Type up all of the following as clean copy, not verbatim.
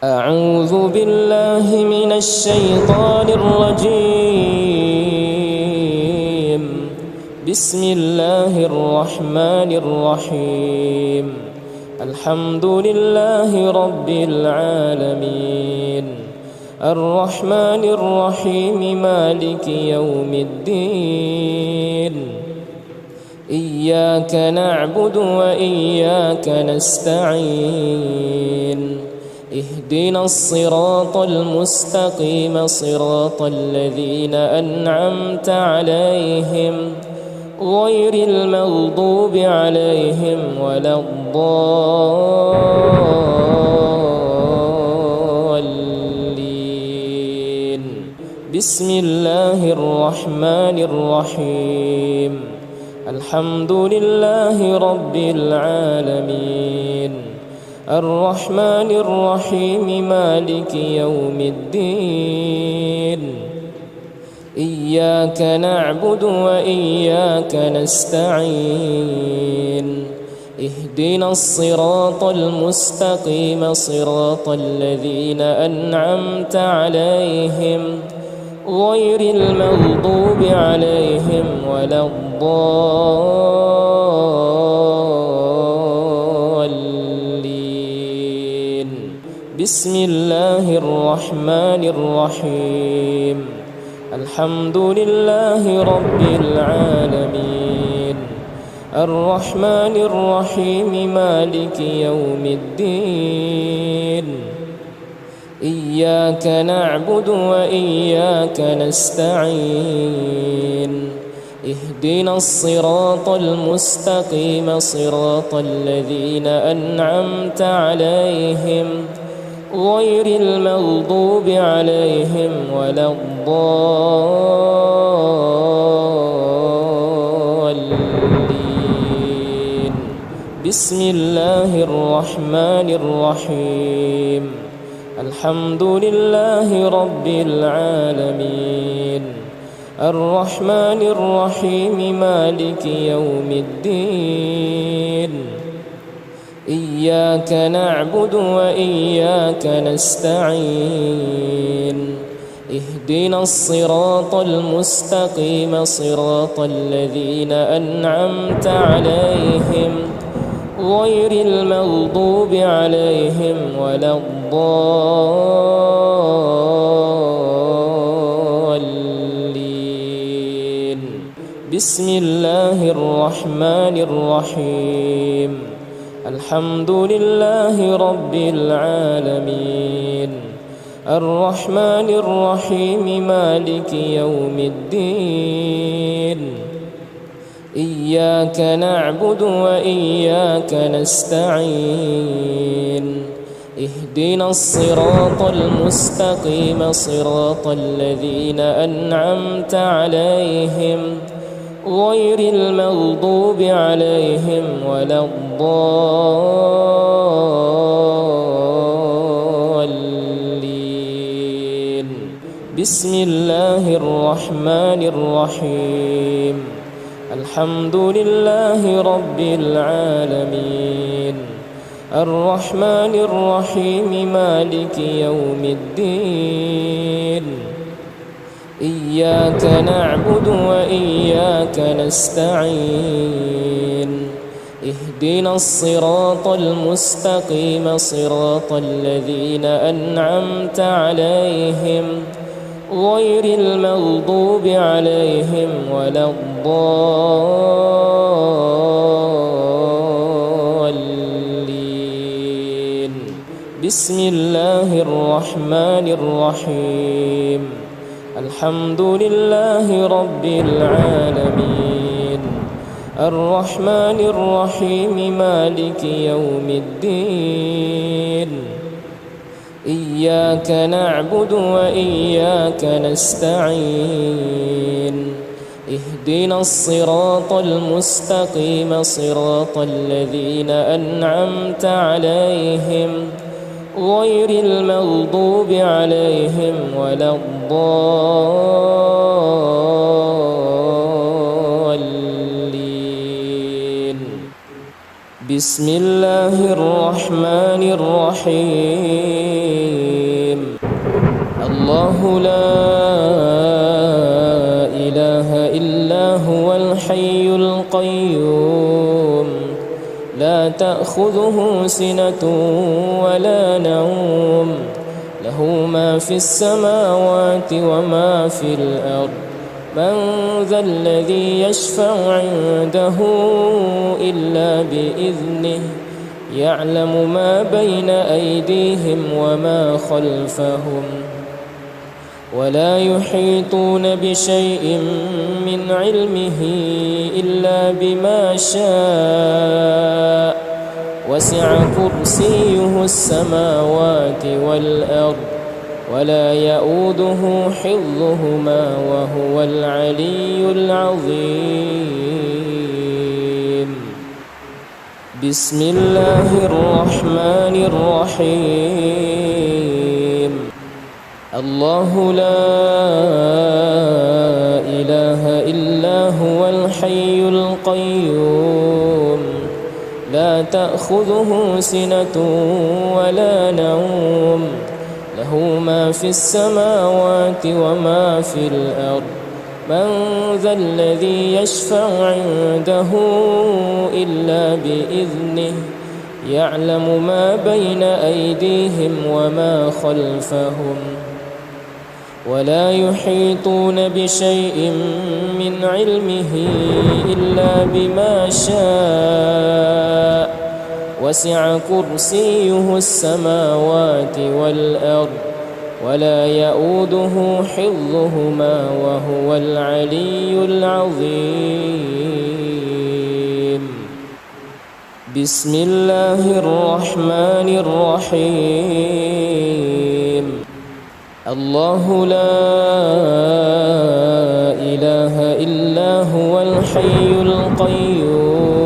أعوذ بالله من الشيطان الرجيم. بسم الله الرحمن الرحيم. الحمد لله رب العالمين، الرحمن الرحيم، مالك يوم الدين. إياك نعبد وإياك نستعين. اهدنا الصراط المستقيم، صراط الذين أنعمت عليهم غير المغضوب عليهم ولا الضالين. بسم الله الرحمن الرحيم. الحمد لله رب العالمين، الرحمن الرحيم، مالك يوم الدين. إياك نعبد وإياك نستعين. اهدنا الصراط المستقيم، صراط الذين أنعمت عليهم غير المغضوب عليهم ولا الضالين. بسم الله الرحمن الرحيم. الحمد لله رب العالمين، الرحمن الرحيم، مالك يوم الدين. إياك نعبد وإياك نستعين. اهدنا الصراط المستقيم، صراط الذين أنعمت عليهم غير المغضوب عليهم ولا الضالين. بسم الله الرحمن الرحيم. الحمد لله رب العالمين، الرحمن الرحيم، مالك يوم الدين. إياك نعبد وإياك نستعين. اهدنا الصراط المستقيم، صراط الذين أنعمت عليهم غير المغضوب عليهم ولا الضالين. بسم الله الرحمن الرحيم. الحمد لله رب العالمين، الرحمن الرحيم، مالك يوم الدين. إياك نعبد وإياك نستعين. اهدنا الصراط المستقيم، صراط الذين أنعمت عليهم غير المغضوب عليهم ولا الضالين. بسم الله الرحمن الرحيم. الحمد لله رب العالمين، الرحمن الرحيم، مالك يوم الدين. إياك نعبد وإياك نستعين. اهدنا الصراط المستقيم، صراط الذين أنعمت عليهم غير المغضوب عليهم ولا الضالين. بسم الله الرحمن الرحيم. الحمد لله رب العالمين، الرحمن الرحيم، مالك يوم الدين. إياك نعبد وإياك نستعين. اهدنا الصراط المستقيم، صراط الذين أنعمت عليهم غير المغضوب عليهم ولا الضالين. بسم الله الرحمن الرحيم الله لا إله إلا هو الحي القيوم لا تأخذه سنة ولا نوم له ما في السماوات وما في الأرض من ذا الذي يشفع عنده إلا بإذنه يعلم ما بين أيديهم وما خلفهم ولا يحيطون بشيء من علمه إلا بما شاء وسع كرسيه السماوات والأرض ولا يؤوده حفظهما وهو العلي العظيم بسم الله الرحمن الرحيم الله لا إله إلا هو الحي القيوم لا تأخذه سنة ولا نوم له ما في السماوات وما في الأرض من ذا الذي يشفع عنده إلا بإذنه يعلم ما بين أيديهم وما خلفهم ولا يحيطون بشيء من علمه إلا بما شاء وسع كرسيه السماوات والأرض ولا يؤوده حفظهما وهو العلي العظيم بسم الله الرحمن الرحيم الله لا إله إلا هو الحي القيوم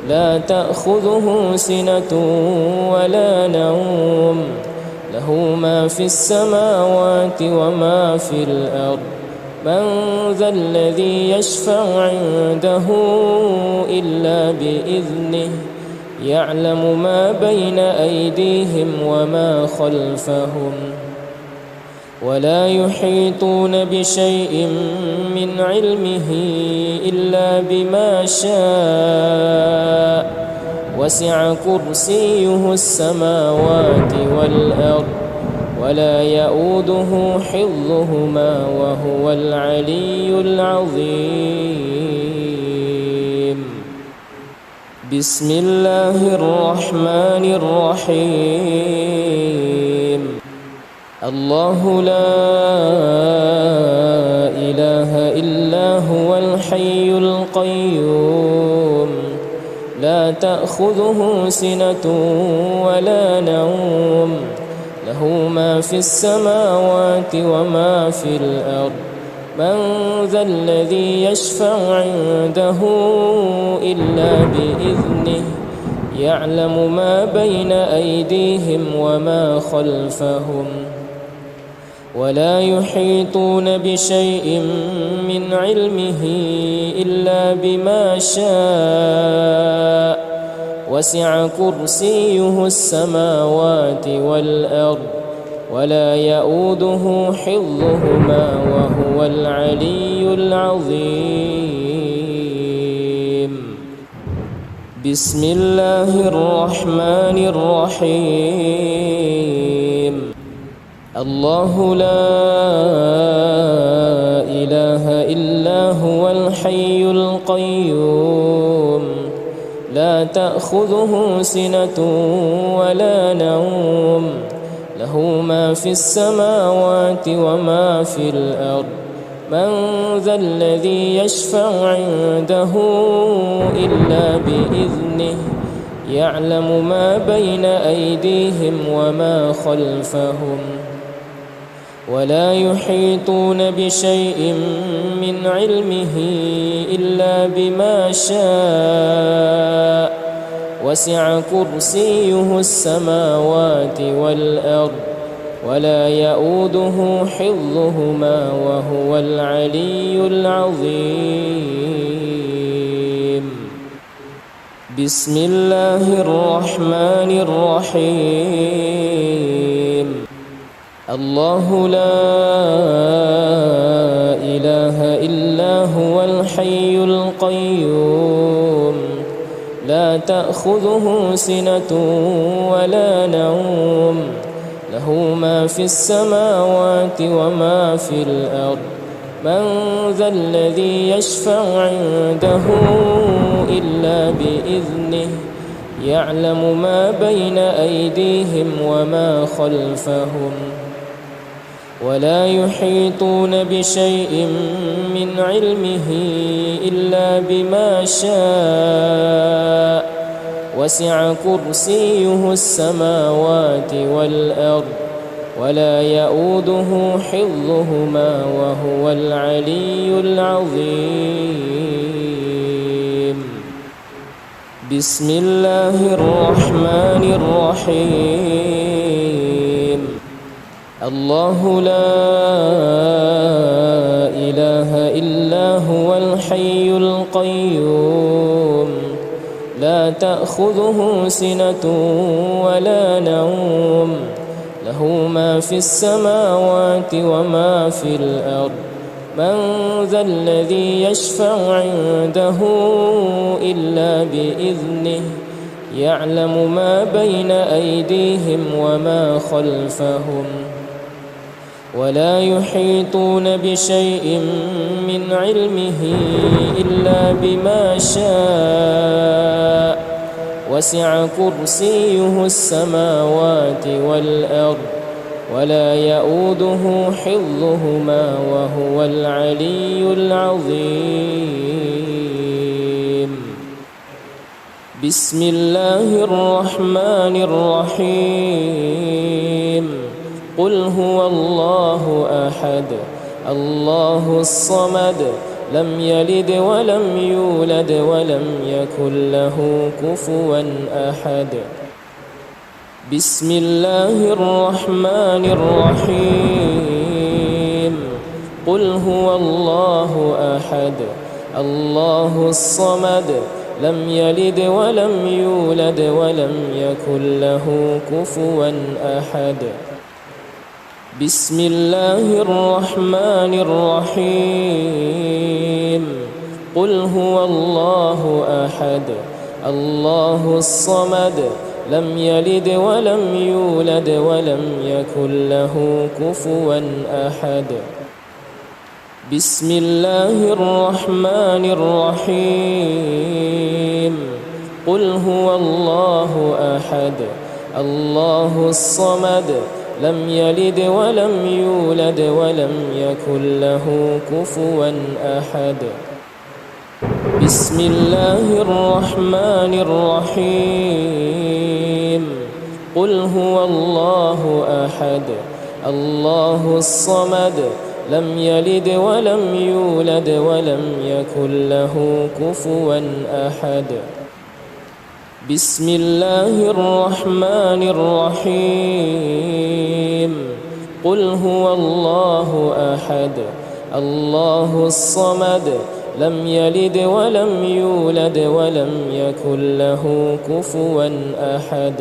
لا تأخذه سنة ولا نوم له ما في السماوات وما في الأرض من ذا الذي يشفع عنده إلا بإذنه يعلم ما بين أيديهم وما خلفهم ولا يحيطون بشيء من علمه إلا بما شاء وسع كرسيه السماوات والأرض ولا يؤوده حفظهما وهو العلي العظيم بسم الله الرحمن الرحيم الله لا إله إلا هو الحي القيوم لا تأخذه سنة ولا نوم له ما في السماوات وما في الأرض من ذا الذي يشفع عنده إلا بإذنه يعلم ما بين أيديهم وما خلفهم ولا يحيطون بشيء من علمه إلا بما شاء وسع كرسيه السماوات والأرض ولا يؤوده حفظهما وهو العلي العظيم بسم الله الرحمن الرحيم الله لا إله إلا هو الحي القيوم لا تأخذه سنة ولا نوم له ما في السماوات وما في الأرض من ذا الذي يشفع عنده إلا بإذنه يعلم ما بين أيديهم وما خلفهم ولا يحيطون بشيء من علمه إلا بما شاء وسع كرسيه السماوات والأرض ولا يؤوده حفظهما وهو العلي العظيم بسم الله الرحمن الرحيم الله لا إله إلا هو الحي القيوم لا تأخذه سنة ولا نوم له ما في السماوات وما في الأرض من ذا الذي يشفع عنده إلا بإذنه يعلم ما بين أيديهم وما خلفهم ولا يحيطون بشيء من علمه إلا بما شاء وسع كرسيه السماوات والأرض ولا يؤوده حفظهما وهو العلي العظيم بسم الله الرحمن الرحيم الله لا إله إلا هو الحي القيوم لا تأخذه سنة ولا نوم له ما في السماوات وما في الأرض من ذا الذي يشفع عنده إلا بإذنه يعلم ما بين أيديهم وما خلفهم ولا يحيطون بشيء من علمه إلا بما شاء وسع كرسيه السماوات والأرض ولا يؤوده حفظهما وهو العلي العظيم بسم الله الرحمن الرحيم قل هو الله أحد الله الصمد لم يلد ولم يولد ولم يكن له كفوا أحد بسم الله الرحمن الرحيم قل هو الله أحد الله الصمد لم يلد ولم يولد ولم يكن له كفوا أحد بسم الله الرحمن الرحيم قل هو الله أحد الله الصمد لم يلد ولم يولد ولم يكن له كفوا أحد بسم الله الرحمن الرحيم قل هو الله أحد الله الصمد لم يلد ولم يولد ولم يكن له كفوا أحد بسم الله الرحمن الرحيم قل هو الله أحد الله الصمد لم يلد ولم يولد ولم يكن له كفوا أحد بسم الله الرحمن الرحيم قل هو الله أحد الله الصمد لم يلد ولم يولد ولم يكن له كفوا أحد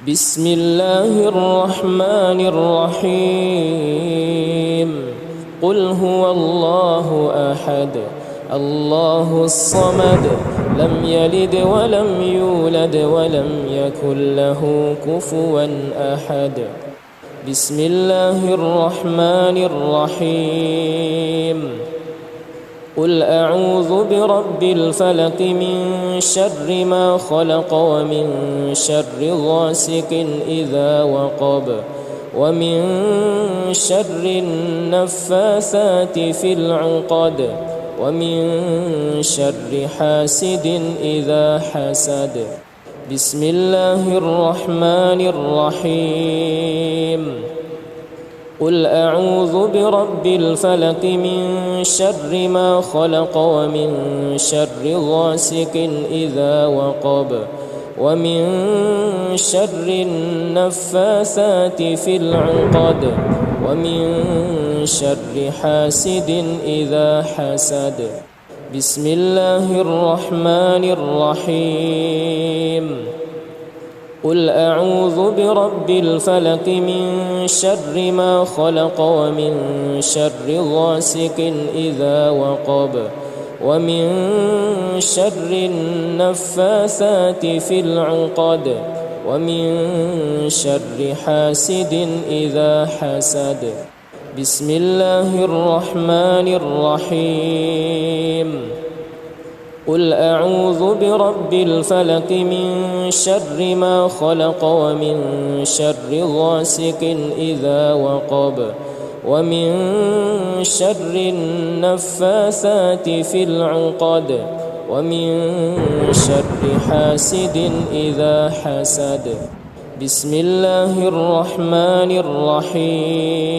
بسم الله الرحمن الرحيم قل هو الله أحد الله الصمد لم يلد ولم يولد ولم يكن له كفوا أحد بسم الله الرحمن الرحيم قل أعوذ برب الفلق من شر ما خلق ومن شر غاسق إذا وقب ومن شر النفاثات في العقد ومن شر حاسد إذا حسد بسم الله الرحمن الرحيم قل أعوذ برب الفلق من شر ما خلق ومن شر غاسق إذا وقب ومن شر النفاثات في العقد ومن شر حاسد إذا حسد بسم الله الرحمن الرحيم قل أعوذ برب الفلق من شر ما خلق ومن شر غاسق إذا وقب ومن شر النفاثات في العقد ومن شر حاسد إذا حسد بسم الله الرحمن الرحيم قل أعوذ برب الفلق من شر ما خلق ومن شر غاسق إذا وقب ومن شر النفاثات في العقد ومن شر حاسد إذا حسد بسم الله الرحمن الرحيم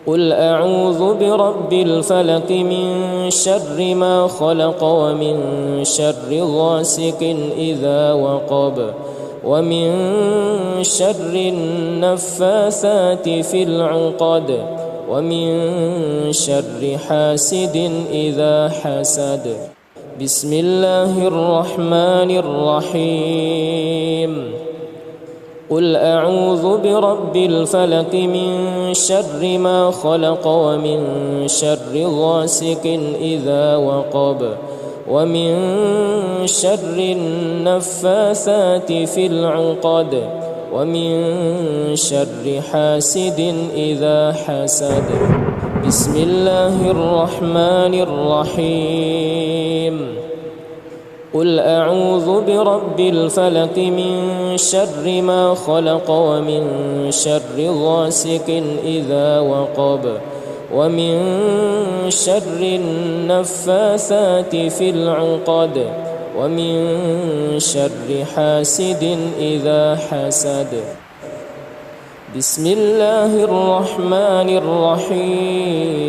قل أعوذ برب الفلق من شر ما خلق ومن شر غاسق إذا وقب ومن شر النفاثات في العقد ومن شر حاسد إذا حسد بسم الله الرحمن الرحيم قل أعوذ برب الفلق من شر ما خلق ومن شر غاسق إذا وقب ومن شر النفاثات في العقد ومن شر حاسد إذا حسد بسم الله الرحمن الرحيم قل أعوذ برب الفلق من شر ما خلق ومن شر غاسق إذا وقب ومن شر النفاثات في العقد ومن شر حاسد إذا حسد بسم الله الرحمن الرحيم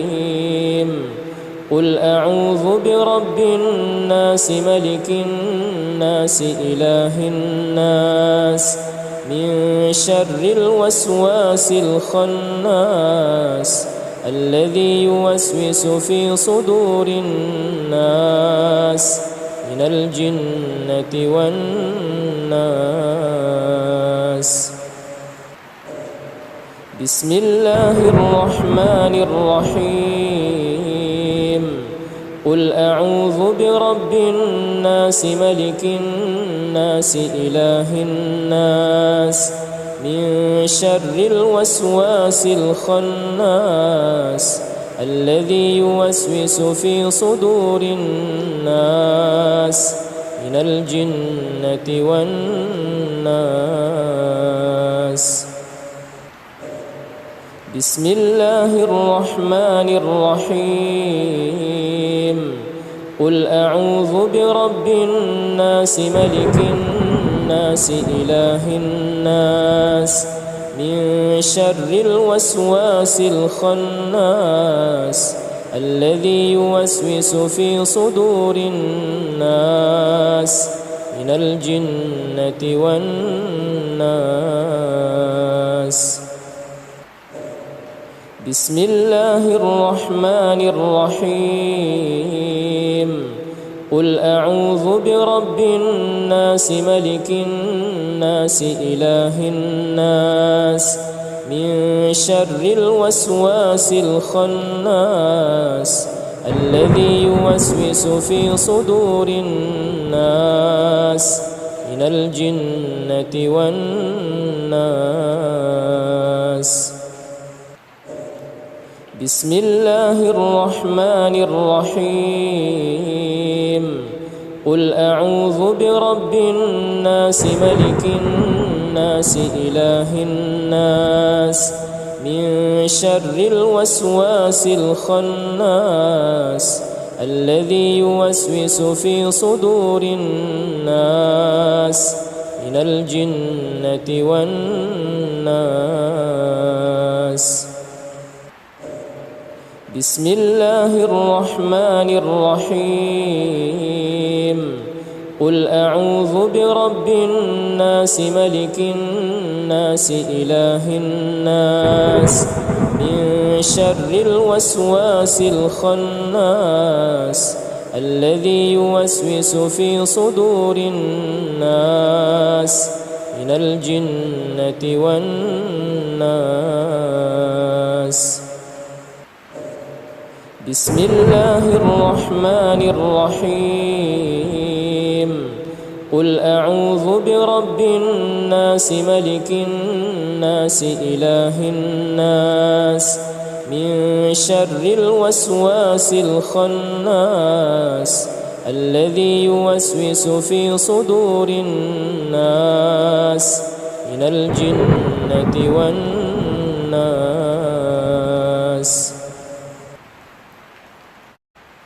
قل أعوذ برب الناس ملك الناس إله الناس من شر الوسواس الخناس الذي يوسوس في صدور الناس من الجنة والناس بسم الله الرحمن الرحيم قل أعوذ برب الناس ملك الناس إله الناس من شر الوسواس الخناس الذي يوسوس في صدور الناس من الجنة والناس بسم الله الرحمن الرحيم قل أعوذ برب الناس ملك الناس إله الناس من شر الوسواس الخناس الذي يوسوس في صدور الناس من الجنة والناس بسم الله الرحمن الرحيم قل أعوذ برب الناس ملك الناس إله الناس من شر الوسواس الخناس الذي يوسوس في صدور الناس من الجنة والناس بسم الله الرحمن الرحيم قل أعوذ برب الناس ملك الناس إله الناس من شر الوسواس الخناس الذي يوسوس في صدور الناس من الجنة والناس بسم الله الرحمن الرحيم قل أعوذ برب الناس ملك الناس الناس إله الناس من شر الوسواس الخناس الذي يوسوس في صدور الناس من الجنة والناس. بسم الله الرحمن الرحيم. قل أعوذ برب الناس ملك الناس إله الناس من شر الوسواس الخناس الذي يوسوس في صدور الناس من الجنة والناس.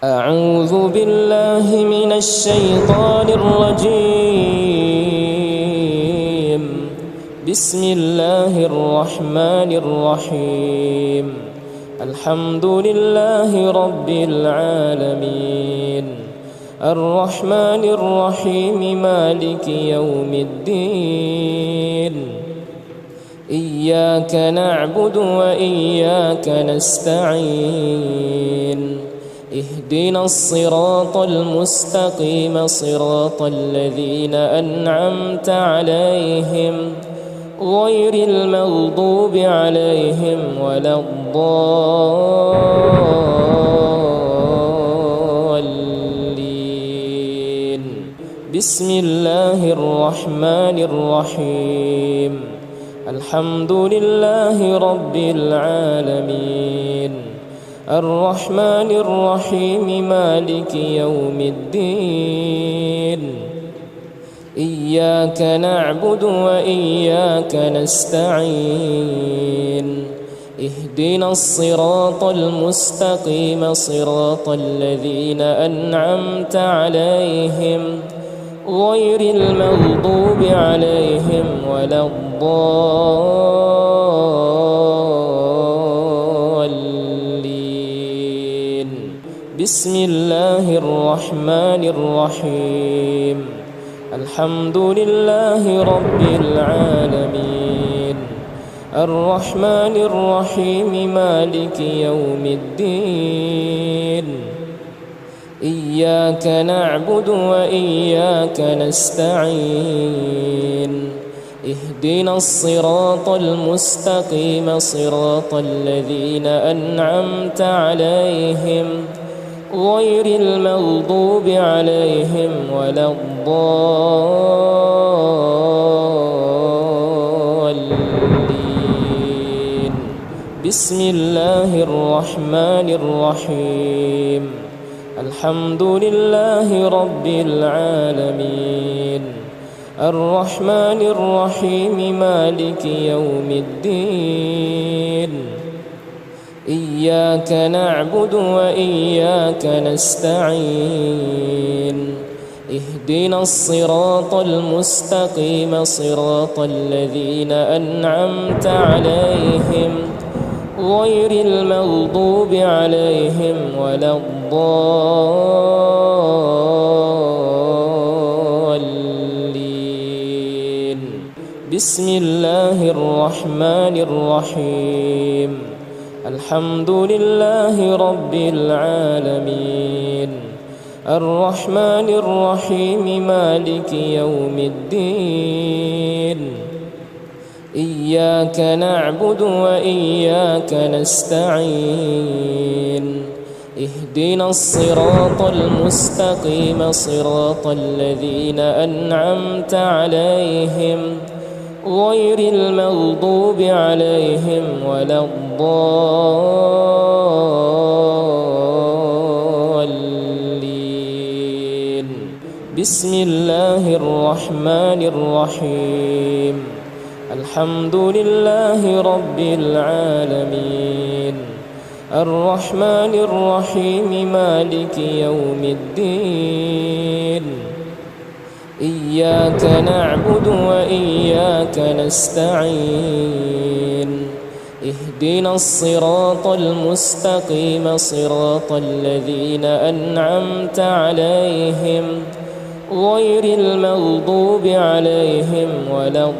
أعوذ بالله من الشيطان الرجيم. بسم الله الرحمن الرحيم. الحمد لله رب العالمين الرحمن الرحيم مالك يوم الدين. إياك نعبد وإياك نستعين. اهدنا الصراط المستقيم صراط الذين أنعمت عليهم غير المغضوب عليهم ولا الضالين. بسم الله الرحمن الرحيم. الحمد لله رب العالمين الرحمن الرحيم مالك يوم الدين. إياك نعبد وإياك نستعين. اهدنا الصراط المستقيم صراط الذين أنعمت عليهم غير المغضوب عليهم ولا الضالين. بسم الله الرحمن الرحيم. الحمد لله رب العالمين الرحمن الرحيم مالك يوم الدين. إياك نعبد وإياك نستعين. اهدنا الصراط المستقيم صراط الذين أنعمت عليهم غير المغضوب عليهم ولا الضالين. بسم الله الرحمن الرحيم. الحمد لله رب العالمين الرحمن الرحيم مالك يوم الدين. إياك نعبد وإياك نستعين. اهدنا الصراط المستقيم صراط الذين أنعمت عليهم غير المغضوب عليهم ولا الضالين. بسم الله الرحمن الرحيم. الحمد لله رب العالمين الرحمن الرحيم مالك يوم الدين. إياك نعبد وإياك نستعين. اهدنا الصراط المستقيم صراط الذين أنعمت عليهم غير المغضوب عليهم ولا الضالين. بسم الله الرحمن الرحيم. الحمد لله رب العالمين الرحمن الرحيم مالك يوم الدين. إياك نعبد وإياك نستعين. اهدنا الصراط المستقيم صراط الذين أنعمت عليهم غير المغضوب عليهم ولا الضالين.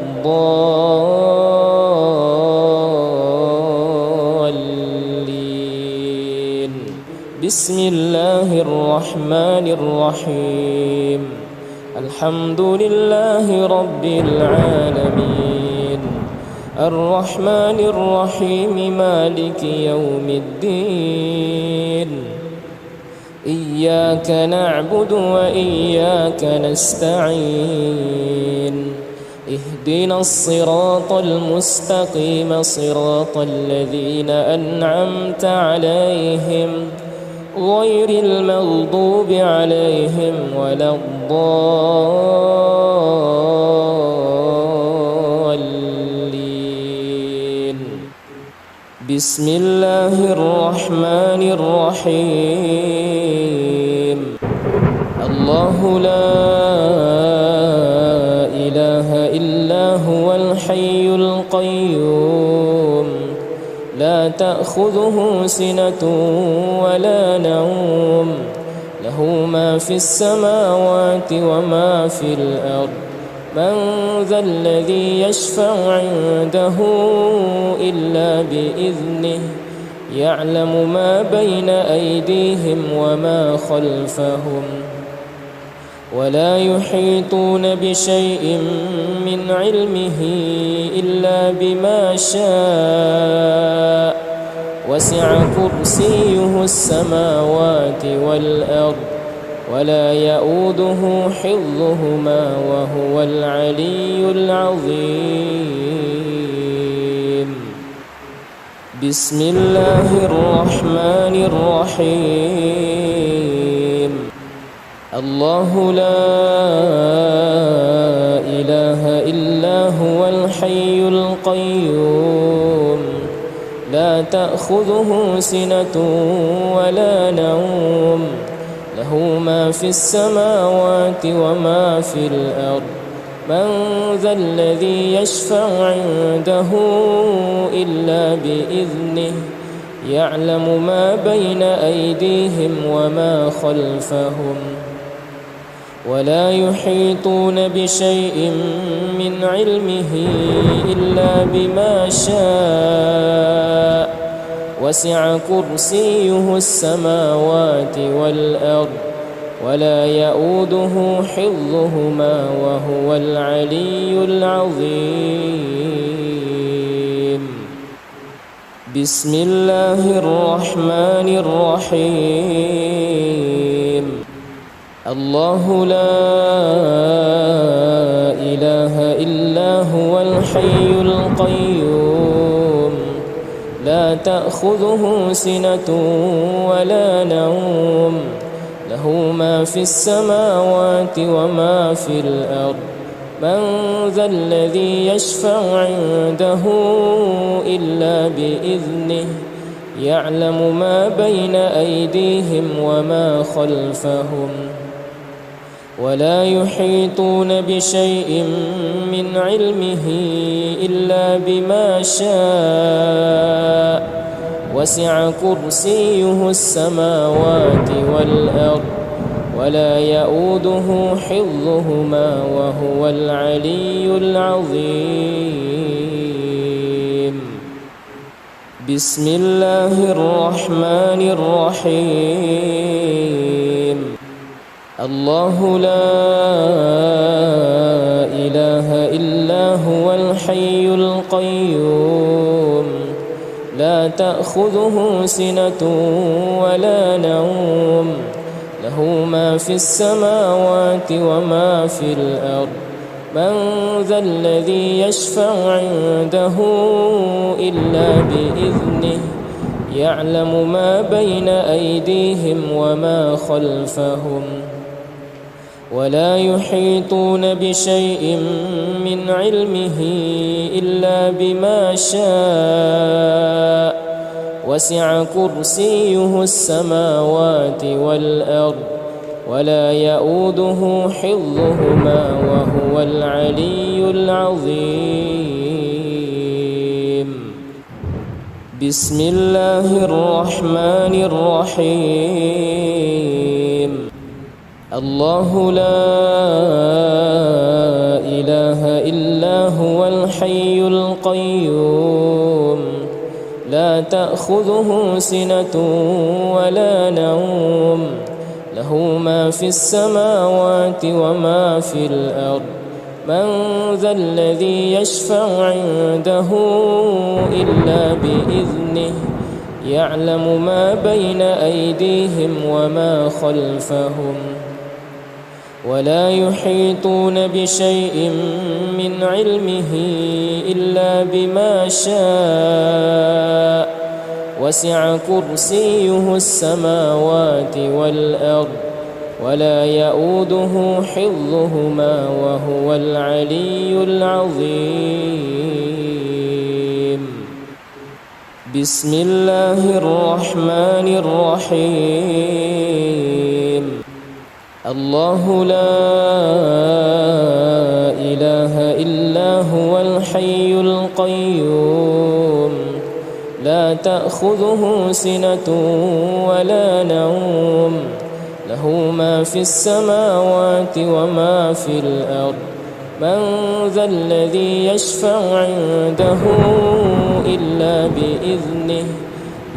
بسم الله الرحمن الرحيم. الحمد لله رب العالمين الرحمن الرحيم مالك يوم الدين. إياك نعبد وإياك نستعين. اهدنا الصراط المستقيم صراط الذين أنعمت عليهم غير المغضوب عليهم ولا الضالين. بسم الله الرحمن الرحيم. الله لا إله إلا هو الحي القيوم لا تأخذه سنة ولا نوم له ما في السماوات وما في الأرض. من ذا الذي يشفع عنده إلا بإذنه يعلم ما بين أيديهم وما خلفهم ولا يحيطون بشيء من علمه إلا بما شاء. وسع كرسيه السماوات والأرض ولا يؤوده حفظهما وهو العلي العظيم. بسم الله الرحمن الرحيم. الله لا إله إلا هو الحي القيوم لا تأخذه سنة ولا نوم له ما في السماوات وما في الأرض. من ذا الذي يشفع عنده إلا بإذنه يعلم ما بين أيديهم وما خلفهم ولا يحيطون بشيء من علمه إلا بما شاء. وسع كرسيه السماوات والأرض ولا يؤوده حفظهما وهو العلي العظيم. بسم الله الرحمن الرحيم. الله لا إله إلا هو الحي القيوم لا تأخذه سنة ولا نوم له ما في السماوات وما في الأرض. من ذا الذي يشفع عنده إلا بإذنه يعلم ما بين أيديهم وما خلفهم ولا يحيطون بشيء من علمه إلا بما شاء. وسع كرسيه السماوات والأرض ولا يؤوده حفظهما وهو العلي العظيم. بسم الله الرحمن الرحيم. الله لا إله إلا هو الحي القيوم لا تأخذه سنة ولا نوم له ما في السماوات وما في الأرض. من ذا الذي يشفع عنده إلا بإذنه يعلم ما بين أيديهم وما خلفهم ولا يحيطون بشيء من علمه إلا بما شاء. وسع كرسيه السماوات والأرض ولا يؤوده حفظهما وهو العلي العظيم. بسم الله الرحمن الرحيم. الله لا إله إلا هو الحي القيوم لا تأخذه سنة ولا نوم له ما في السماوات وما في الأرض من ذا الذي يشفع عنده إلا بإذنه يعلم ما بين أيديهم وما خلفهم ولا يحيطون بشيء من علمه إلا بما شاء وسع كرسيه السماوات والأرض ولا يؤوده حفظهما وهو العلي العظيم بسم الله الرحمن الرحيم الله لا إله إلا هو الحي القيوم لا تأخذه سنة ولا نوم له ما في السماوات وما في الأرض من ذا الذي يشفع عنده إلا بإذنه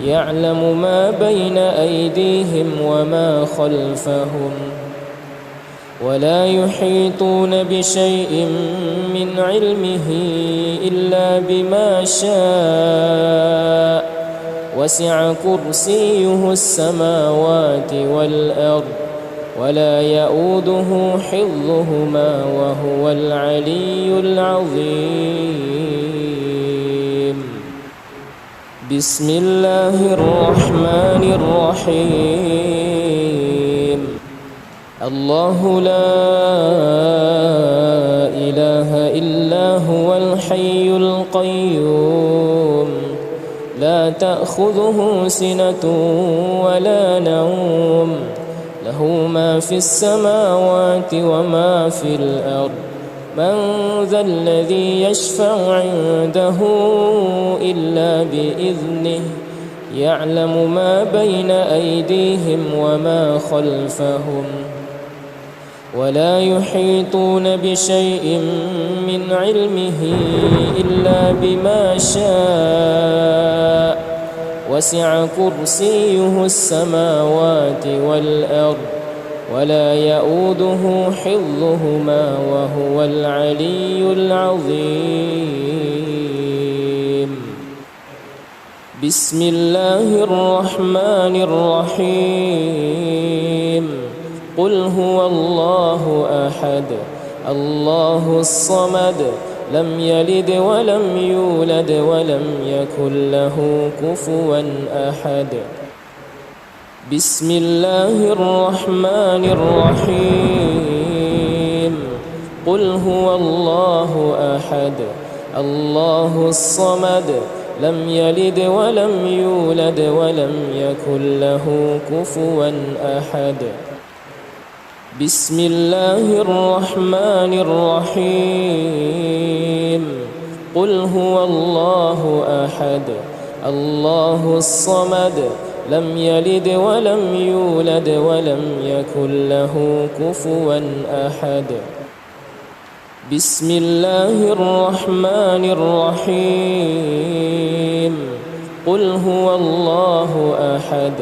يعلم ما بين أيديهم وما خلفهم ولا يحيطون بشيء من علمه إلا بما شاء وسع كرسيه السماوات والأرض ولا يؤوده حفظهما وهو العلي العظيم بسم الله الرحمن الرحيم الله لا إله إلا هو الحي القيوم لا تأخذه سنة ولا نوم له ما في السماوات وما في الأرض من ذا الذي يشفع عنده إلا بإذنه يعلم ما بين أيديهم وما خلفهم ولا يحيطون بشيء من علمه إلا بما شاء وسع كرسيه السماوات والأرض ولا يؤوده حفظهما وهو العلي العظيم بسم الله الرحمن الرحيم قل هو الله أحد الله الصمد لم يلد ولم يولد ولم يكن له كفوا أحد بسم الله الرحمن الرحيم قل هو الله أحد الله الصمد لم يلد ولم يولد ولم يكن له كفوا أحد بسم الله الرحمن الرحيم قل هو الله أحد الله الصمد لم يلد ولم يولد ولم يكن له كفوا أحد بسم الله الرحمن الرحيم قل هو الله أحد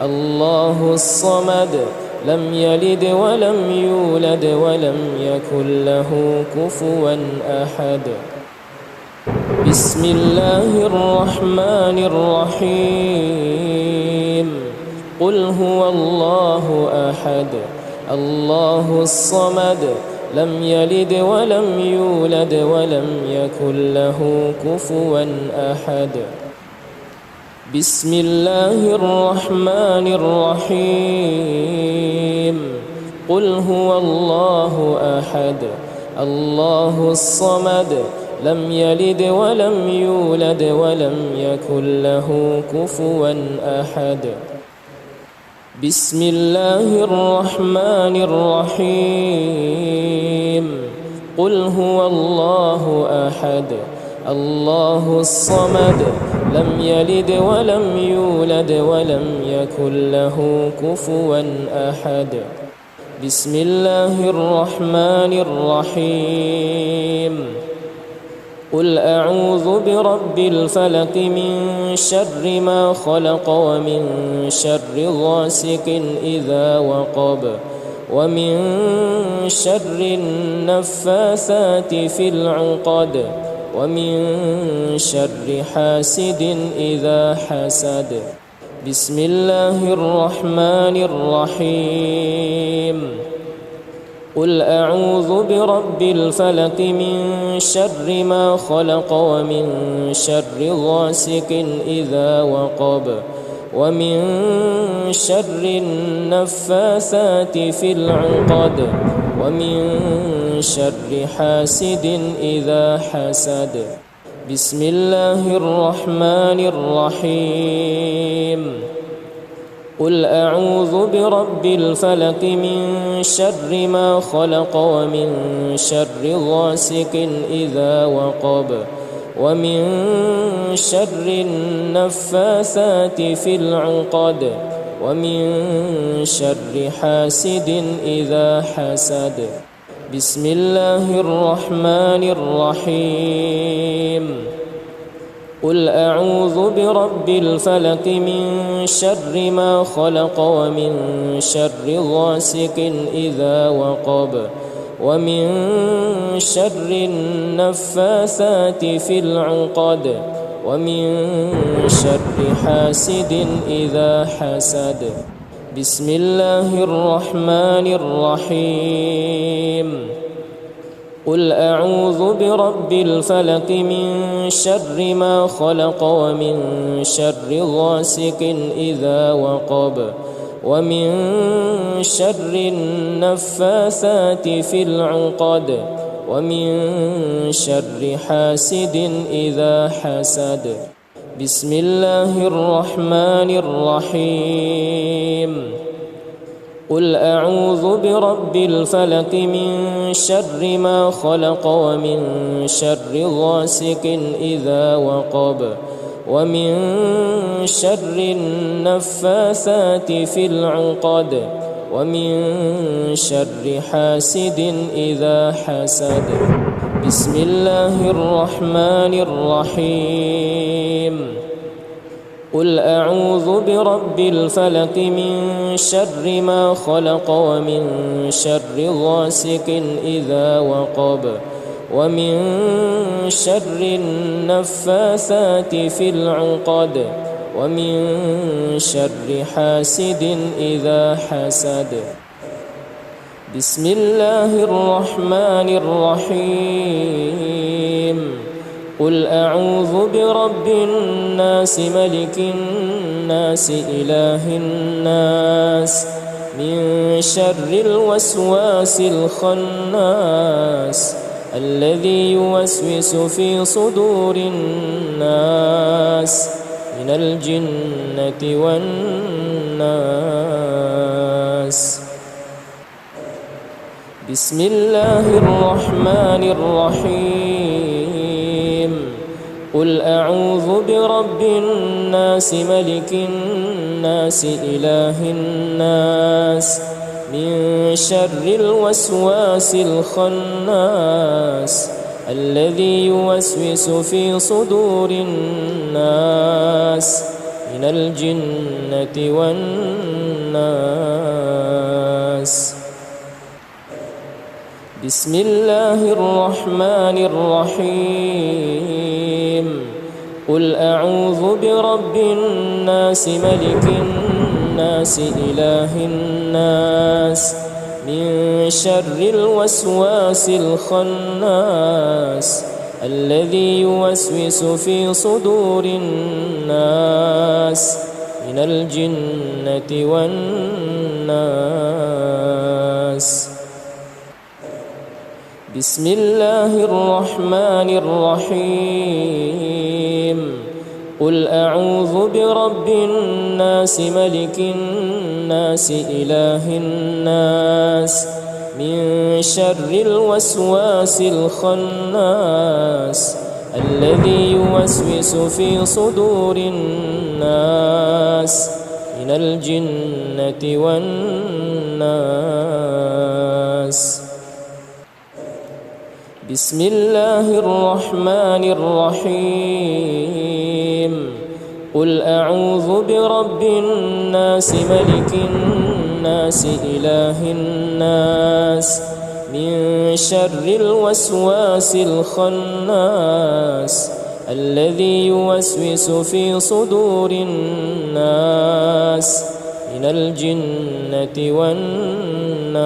الله الصمد لم يلد ولم يولد ولم يكن له كفوا أحد بسم الله الرحمن الرحيم قل هو الله أحد الله الصمد لم يلد ولم يولد ولم يكن له كفوا أحد بسم الله الرحمن الرحيم قل هو الله أحد الله الصمد لم يلد ولم يولد ولم يكن له كفوا أحد بسم الله الرحمن الرحيم قل هو الله أحد الله الصمد لم يلد ولم يولد ولم يكن له كفوا أحد بسم الله الرحمن الرحيم قل أعوذ برب الفلق من شر ما خلق ومن شر غاسق إذا وقب ومن شر النفاثات في العقد ومن شر حاسد إذا حسد بسم الله الرحمن الرحيم قل أعوذ برب الفلق من شر ما خلق ومن شر غاسق إذا وقب ومن شر النفاثات في العقد ومن شر حاسد إذا حسد بسم الله الرحمن الرحيم قل أعوذ برب الفلق من شر ما خلق ومن شر غاسق إذا وقب ومن شر النفاثات في العقد ومن شر حاسد إذا حسد بسم الله الرحمن الرحيم قل أعوذ برب الفلق من شر ما خلق ومن شر غاسق إذا وقب ومن شر النفاثات في العقد ومن شر حاسد إذا حسد بسم الله الرحمن الرحيم قل أعوذ برب الفلق من شر ما خلق ومن شر غاسق إذا وقب ومن شر النفاثات في العقد ومن شر حاسد إذا حسد بسم الله الرحمن الرحيم قل أعوذ برب الفلق من شر ما خلق ومن شر غاسق إذا وقب ومن شر النفاثات في العقد ومن شر حاسد إذا حسد بسم الله الرحمن الرحيم قل أعوذ برب الفلق من شر ما خلق ومن شر غاسق إذا وقب ومن شر النفاثات في العقد ومن شر حاسد إذا حسد بسم الله الرحمن الرحيم قل أعوذ برب الناس ملك الناس إله الناس من شر الوسواس الخناس الذي يوسوس في صدور الناس من الجنة والناس بسم الله الرحمن الرحيم قل أعوذ برب الناس ملك الناس إله الناس من شر الوسواس الخناس الذي يوسوس في صدور الناس من الجنة والناس بسم الله الرحمن الرحيم قل أعوذ برب الناس ملك الناس إله الناس من شر الوسواس الخناس الذي يوسوس في صدور الناس من الجنة والناس بسم الله الرحمن الرحيم قل أعوذ برب الناس ملك الناس إله الناس من شر الوسواس الخناس الذي يوسوس في صدور الناس من الجنة والناس. بسم الله الرحمن الرحيم. قل أعوذ برب الناس ملك الناس إله الناس من شر الوسواس الخناس الذي يوسوس في صدور الناس من الجنة والناس.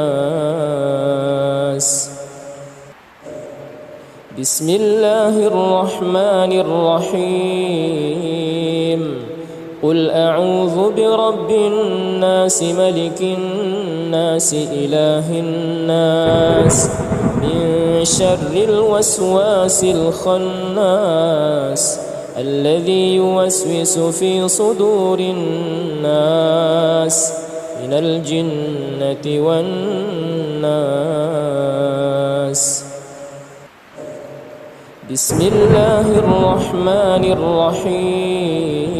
بسم الله الرحمن الرحيم. قل أعوذ برب الناس ملك الناس إله الناس من شر الوسواس الخناس الذي يوسوس في صدور الناس من الجنة والناس. بسم الله الرحمن الرحيم.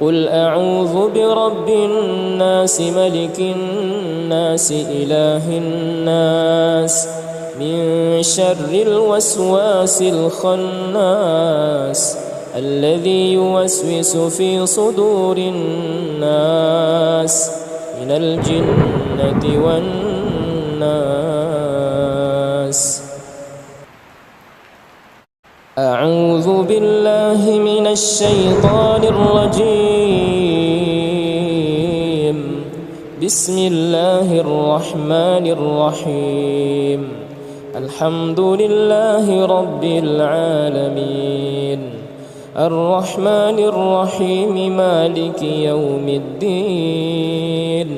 قل أعوذ برب الناس ملك الناس إله الناس من شر الوسواس الخناس الذي يوسوس في صدور الناس من الجنة والناس. أعوذ بالله من الشيطان الرجيم. بسم الله الرحمن الرحيم. الحمد لله رب العالمين الرحمن الرحيم مالك يوم الدين.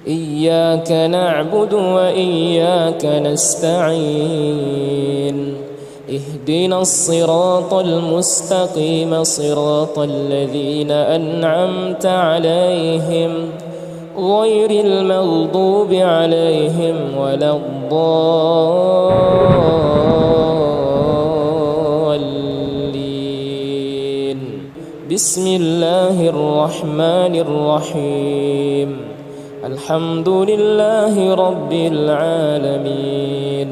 إياك نعبد وإياك نستعين. اهدنا الصراط المستقيم صراط الذين أنعمت عليهم غير المغضوب عليهم ولا الضالين. بسم الله الرحمن الرحيم. الحمد لله رب العالمين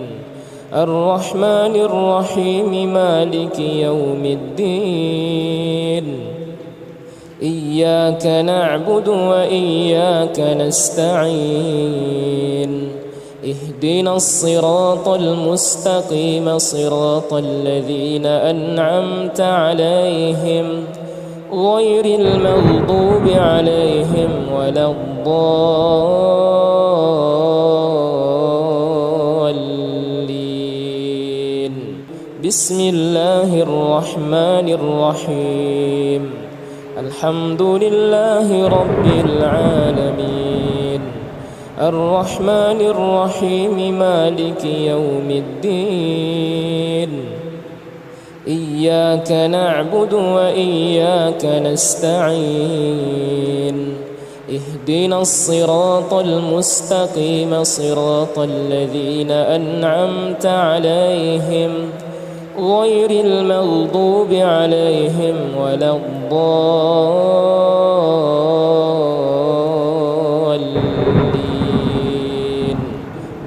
الرحمن الرحيم مالك يوم الدين. إياك نعبد وإياك نستعين. اهدنا الصراط المستقيم صراط الذين أنعمت عليهم غير المغضوب عليهم ولا الضالين. بسم الله الرحمن الرحيم. الحمد لله رب العالمين الرحمن الرحيم مالك يوم الدين. إياك نعبد وإياك نستعين. اهدنا الصراط المستقيم صراط الذين أنعمت عليهم غير المغضوب عليهم ولا الضالين.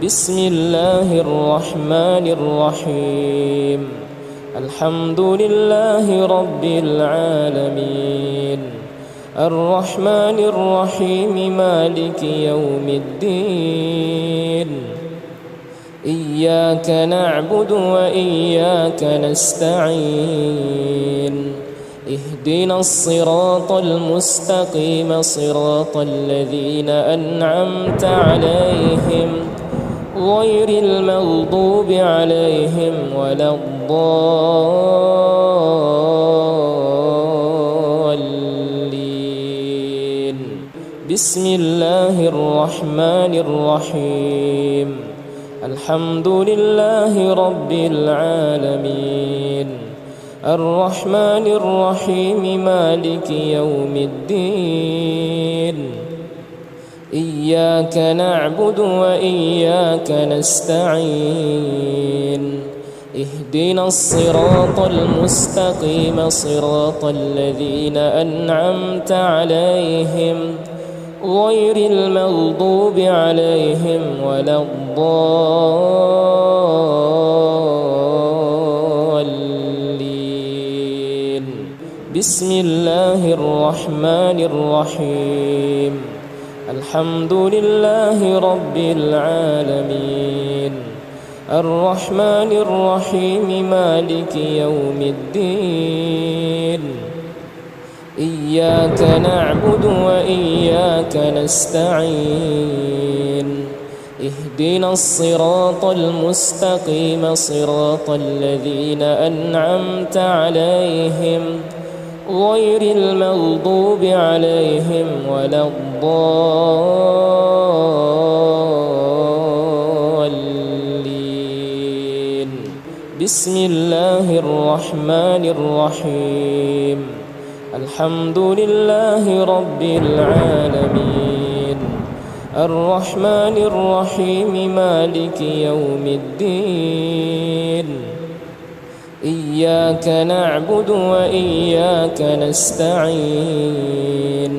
بسم الله الرحمن الرحيم. الحمد لله رب العالمين الرحمن الرحيم مالك يوم الدين. إياك نعبد وإياك نستعين. اهدنا الصراط المستقيم صراط الذين أنعمت عليهم غير المغضوب عليهم ولا الضالين. بسم الله الرحمن الرحيم. الحمد لله رب العالمين الرحمن الرحيم مالك يوم الدين. إياك نعبد وإياك نستعين. اهدنا الصراط المستقيم صراط الذين أنعمت عليهم غير المغضوب عليهم ولا الضالين. بسم الله الرحمن الرحيم. الحمد لله رب العالمين الرحمن الرحيم مالك يوم الدين. إياك نعبد وإياك نستعين. اهدنا الصراط المستقيم صراط الذين أنعمت عليهم غير المغضوب عليهم ولا الضالين. بسم الله الرحمن الرحيم. الحمد لله رب العالمين الرحمن الرحيم مالك يوم الدين. إياك نعبد وإياك نستعين.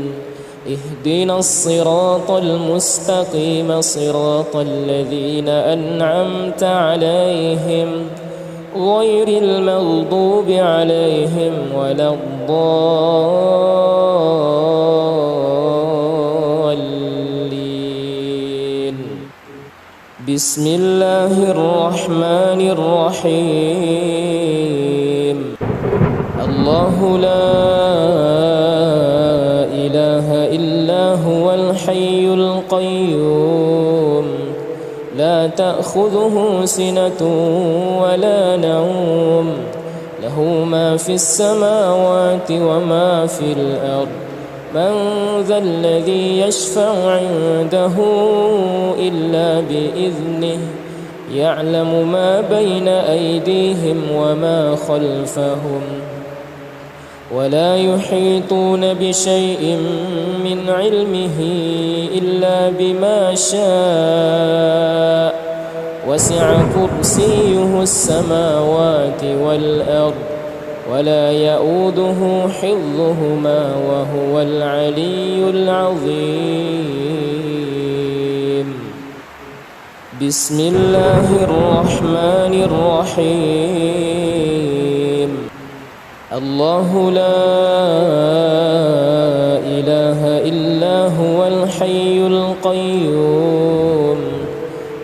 اهدنا الصراط المستقيم صراط الذين أنعمت عليهم غير المغضوب عليهم ولا الضالين. بسم الله الرحمن الرحيم. الله لا إله إلا هو الحي القيوم لا تأخذه سنة ولا نوم له ما في السماوات وما في الأرض. من ذا الذي يشفع عنده إلا بإذنه يعلم ما بين أيديهم وما خلفهم ولا يحيطون بشيء من علمه إلا بما شاء وسع كرسيه السماوات والأرض ولا يؤوده حفظهما وهو العلي العظيم. بسم الله الرحمن الرحيم. الله لا إله إلا هو الحي القيوم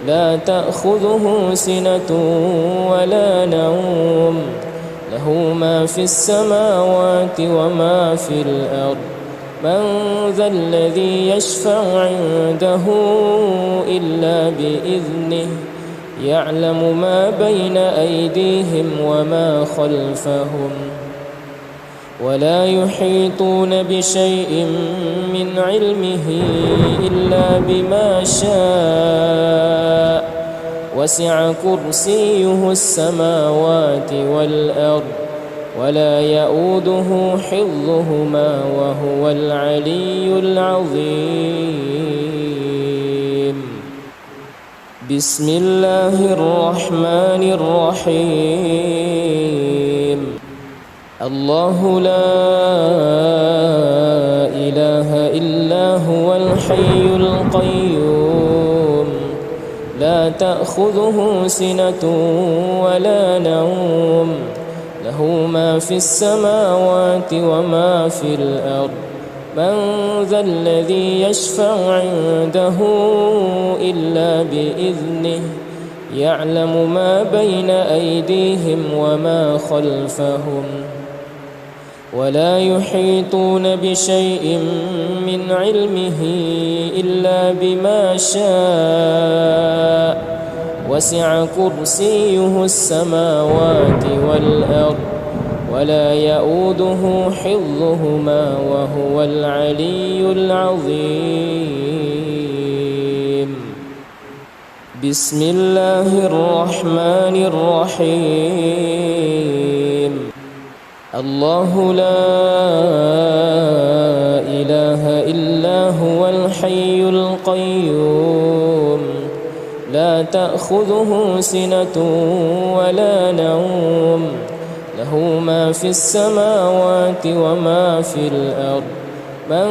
لا تأخذه سنة ولا نوم له ما في السماوات وما في الأرض. من ذا الذي يشفع عنده إلا بإذنه يعلم ما بين أيديهم وما خلفهم ولا يحيطون بشيء من علمه إلا بما شاء وسع كرسيه السماوات والأرض ولا يؤوده حفظهما وهو العلي العظيم. بسم الله الرحمن الرحيم. الله لا إله إلا هو الحي القيوم لا تأخذه سنة ولا نوم له ما في السماوات وما في الأرض. من ذا الذي يشفع عنده إلا بإذنه يعلم ما بين أيديهم وما خلفهم ولا يحيطون بشيء من علمه إلا بما شاء وسع كرسيه السماوات والأرض ولا يؤوده حفظهما وهو العلي العظيم. بسم الله الرحمن الرحيم. الله لا إله إلا هو الحي القيوم لا تأخذه سنة ولا نوم له ما في السماوات وما في الأرض من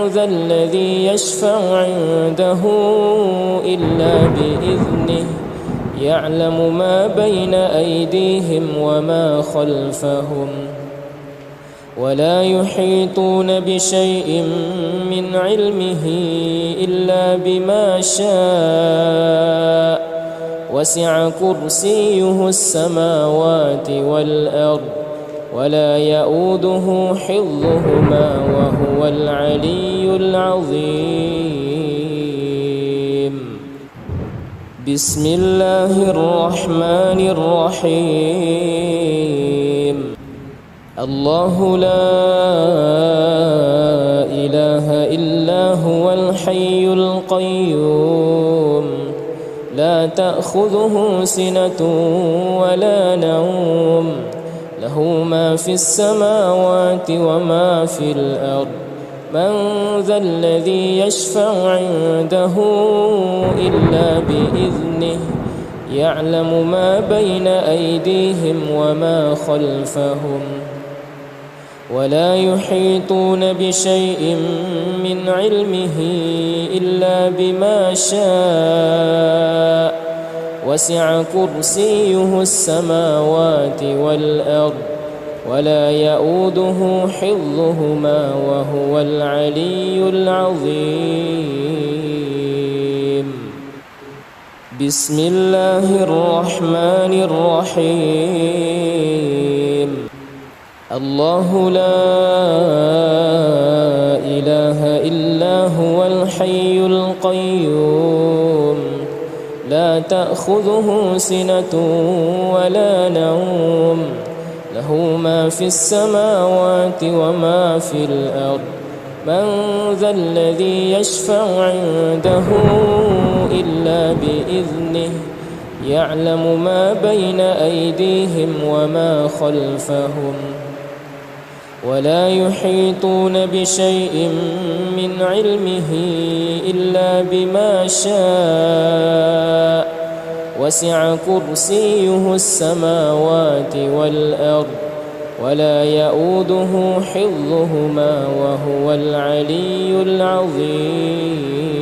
ذا الذي يشفع عنده إلا بإذنه يعلم ما بين أيديهم وما خلفهم ولا يحيطون بشيء من علمه إلا بما شاء وسع كرسيه السماوات والأرض ولا يؤوده حفظهما وهو العلي العظيم. بسم الله الرحمن الرحيم. الله لا إله إلا هو الحي القيوم لا تأخذه سنة ولا نوم له ما في السماوات وما في الأرض من ذا الذي يشفع عنده إلا بإذنه يعلم ما بين أيديهم وما خلفهم ولا يحيطون بشيء من علمه إلا بما شاء وسع كرسيه السماوات والأرض ولا يؤوده حفظهما وهو العلي العظيم. بسم الله الرحمن الرحيم. الله لا إله إلا هو الحي القيوم لا تأخذه سنة ولا نوم له ما في السماوات وما في الأرض من ذا الذي يشفع عنده إلا بإذنه يعلم ما بين أيديهم وما خلفهم ولا يحيطون بشيء من علمه إلا بما شاء وسع كرسيه السماوات والأرض ولا يؤوده حفظهما وهو العلي العظيم.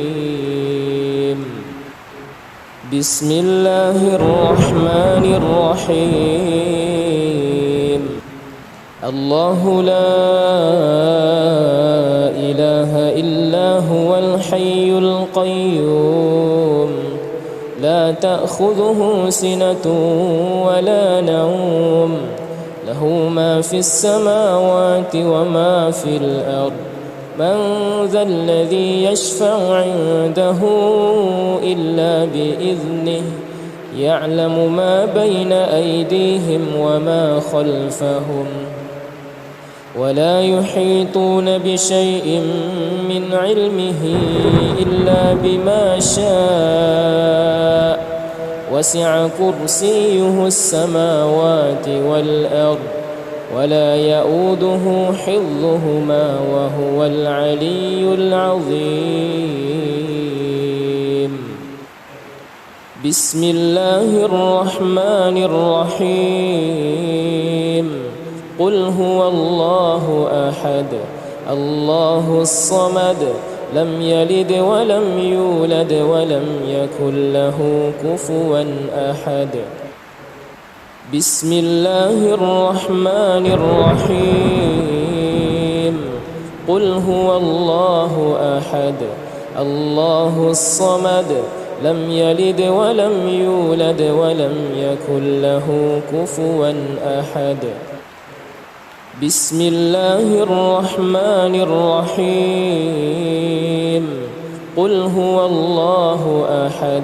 بسم الله الرحمن الرحيم. الله لا إله إلا هو الحي القيوم لا تأخذه سنة ولا نوم له ما في السماوات وما في الأرض من ذا الذي يشفع عنده إلا بإذنه يعلم ما بين أيديهم وما خلفهم ولا يحيطون بشيء من علمه إلا بما شاء وسع كرسيه السماوات والأرض ولا يؤوده حفظهما وهو العلي العظيم. بسم الله الرحمن الرحيم. قل هو الله أحد الله الصمد لم يلد ولم يولد ولم يكن له كفوا أحد. بسم الله الرحمن الرحيم. قل هو الله أحد الله الصمد لم يلد ولم يولد ولم يكن له كفوا أحد. بسم الله الرحمن الرحيم. قل هو الله أحد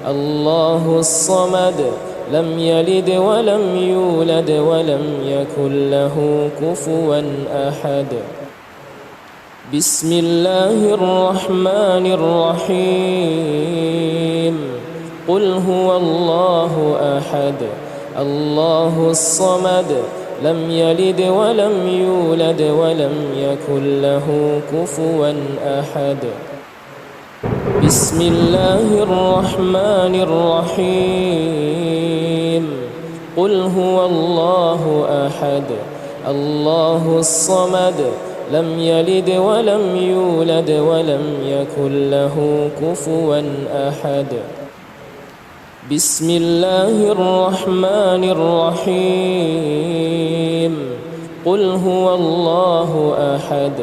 الله الصمد لم يلد ولم يولد ولم يكن له كفوا أحد. بسم الله الرحمن الرحيم. قل هو الله أحد الله الصمد لم يلد ولم يولد ولم يكن له كفوا أحد. بسم الله الرحمن الرحيم قل هو الله أحد الله الصمد لم يلد ولم يولد ولم يكن له كفوا أحد بسم الله الرحمن الرحيم قل هو الله أحد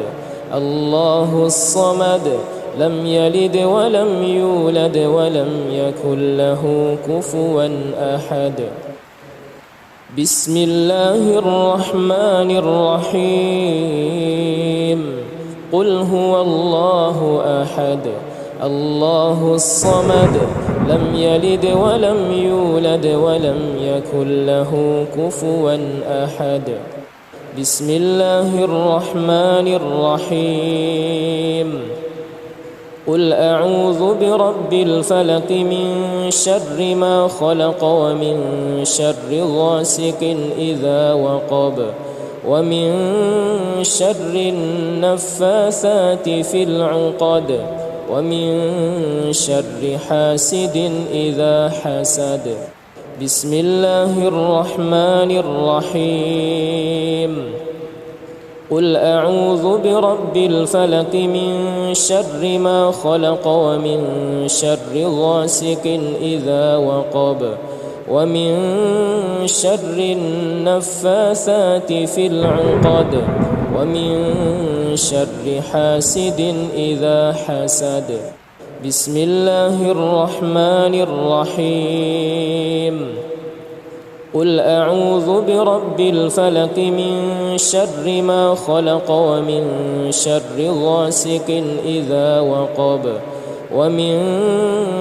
الله الصمد لم يلد ولم يولد ولم يكن له كفوا أحد بسم الله الرحمن الرحيم قل هو الله أحد الله الصمد لم يلد ولم يولد ولم يكن له كفوا أحد بسم الله الرحمن الرحيم قل أعوذ برب الفلق من شر ما خلق ومن شر غاسق إذا وقب ومن شر النفاثات في العقد ومن شر حاسد إذا حسد بسم الله الرحمن الرحيم قل أعوذ برب الفلق من شر ما خلق ومن شر غاسق إذا وقب ومن شر النفاثات في العقد ومن شر حاسد إذا حسد بسم الله الرحمن الرحيم قل أعوذ برب الفلق من شر ما خلق ومن شر غاسق إذا وقب ومن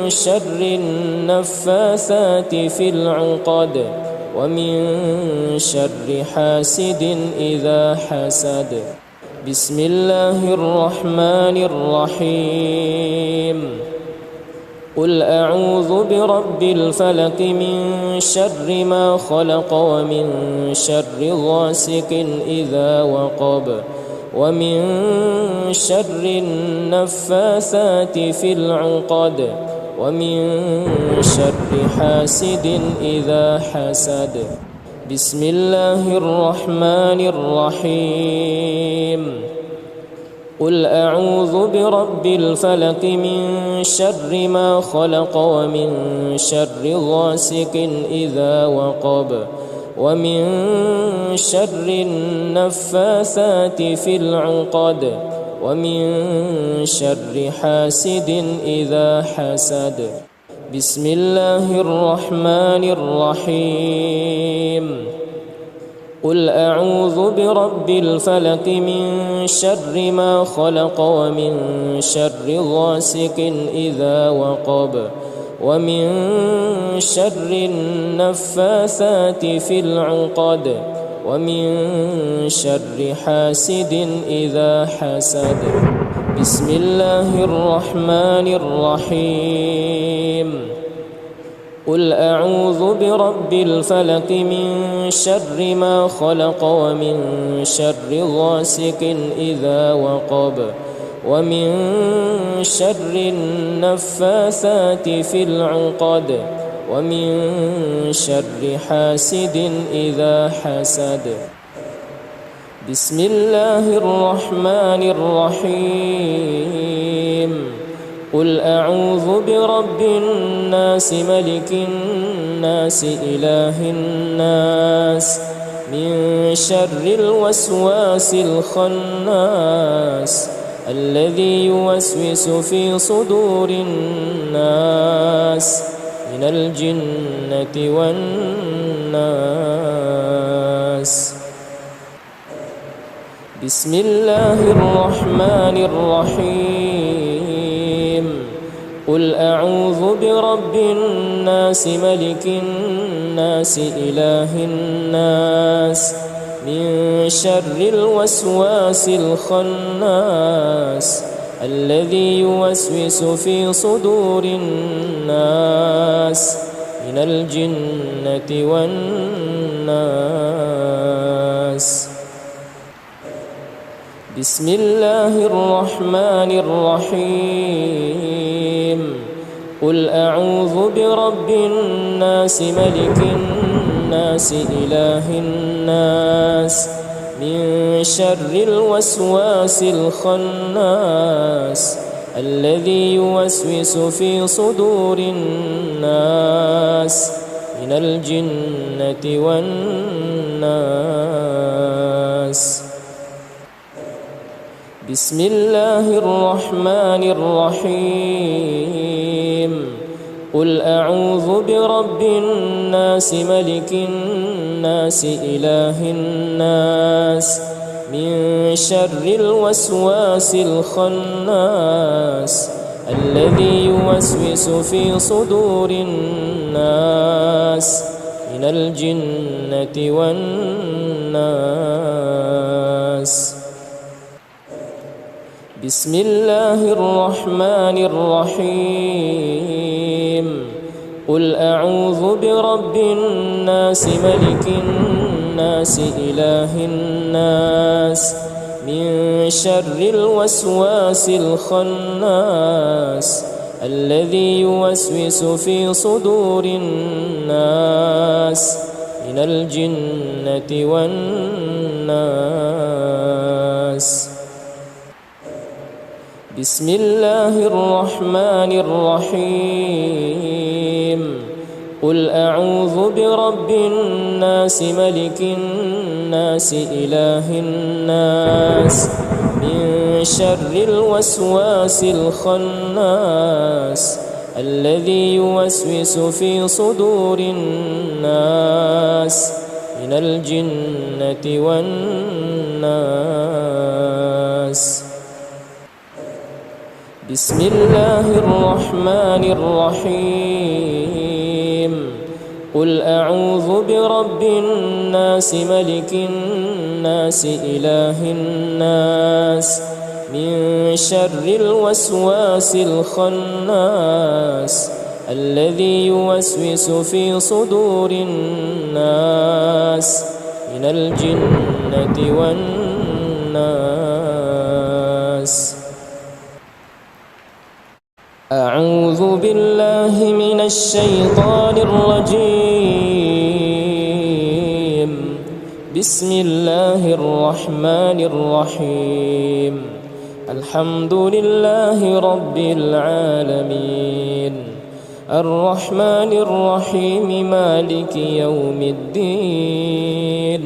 شر النفاثات في العقد ومن شر حاسد إذا حسد بسم الله الرحمن الرحيم قل أعوذ برب الفلق من شر ما خلق ومن شر غاسق إذا وقب ومن شر النفاثات في العقد ومن شر حاسد إذا حسد بسم الله الرحمن الرحيم قل أعوذ برب الفلق من شر ما خلق ومن شر غاسق إذا وقب ومن شر النفاثات في العقد ومن شر حاسد إذا حسد بسم الله الرحمن الرحيم قل أعوذ برب الفلق من شر ما خلق ومن شر غاسق إذا وقب ومن شر النفاثات في العقد ومن شر حاسد إذا حسد بسم الله الرحمن الرحيم قل أعوذ برب الفلق من شر ما خلق ومن شر غاسق إذا وقب ومن شر النفاثات في العقد ومن شر حاسد إذا حسد بسم الله الرحمن الرحيم قل أعوذ برب الناس ملك الناس إله الناس من شر الوسواس الخناس الذي يوسوس في صدور الناس من الجنة والناس بسم الله الرحمن الرحيم قل أعوذ برب الناس ملك الناس إله الناس من شر الوسواس الخناس الذي يوسوس في صدور الناس من الجنة والناس بسم الله الرحمن الرحيم قل أعوذ برب الناس ملك الناس إله الناس من شر الوسواس الخناس الذي يوسوس في صدور الناس من الجنة والناس. بسم الله الرحمن الرحيم. قل أعوذ برب الناس ملك الناس إله الناس من شر الوسواس الخناس الذي يوسوس في صدور الناس من الجنة والناس. بسم الله الرحمن الرحيم. قل أعوذ برب الناس ملك الناس إله الناس من شر الوسواس الخناس الذي يوسوس في صدور الناس من الجنة والناس. بسم الله الرحمن الرحيم. قل أعوذ برب الناس ملك الناس إله الناس من شر الوسواس الخناس الذي يوسوس في صدور الناس من الجنة والناس. بسم الله الرحمن الرحيم. قل أعوذ برب الناس ملك الناس إله الناس من شر الوسواس الخناس الذي يوسوس في صدور الناس من الجنة والناس. أعوذ بالله من الشيطان الرجيم. بسم الله الرحمن الرحيم. الحمد لله رب العالمين الرحمن الرحيم مالك يوم الدين.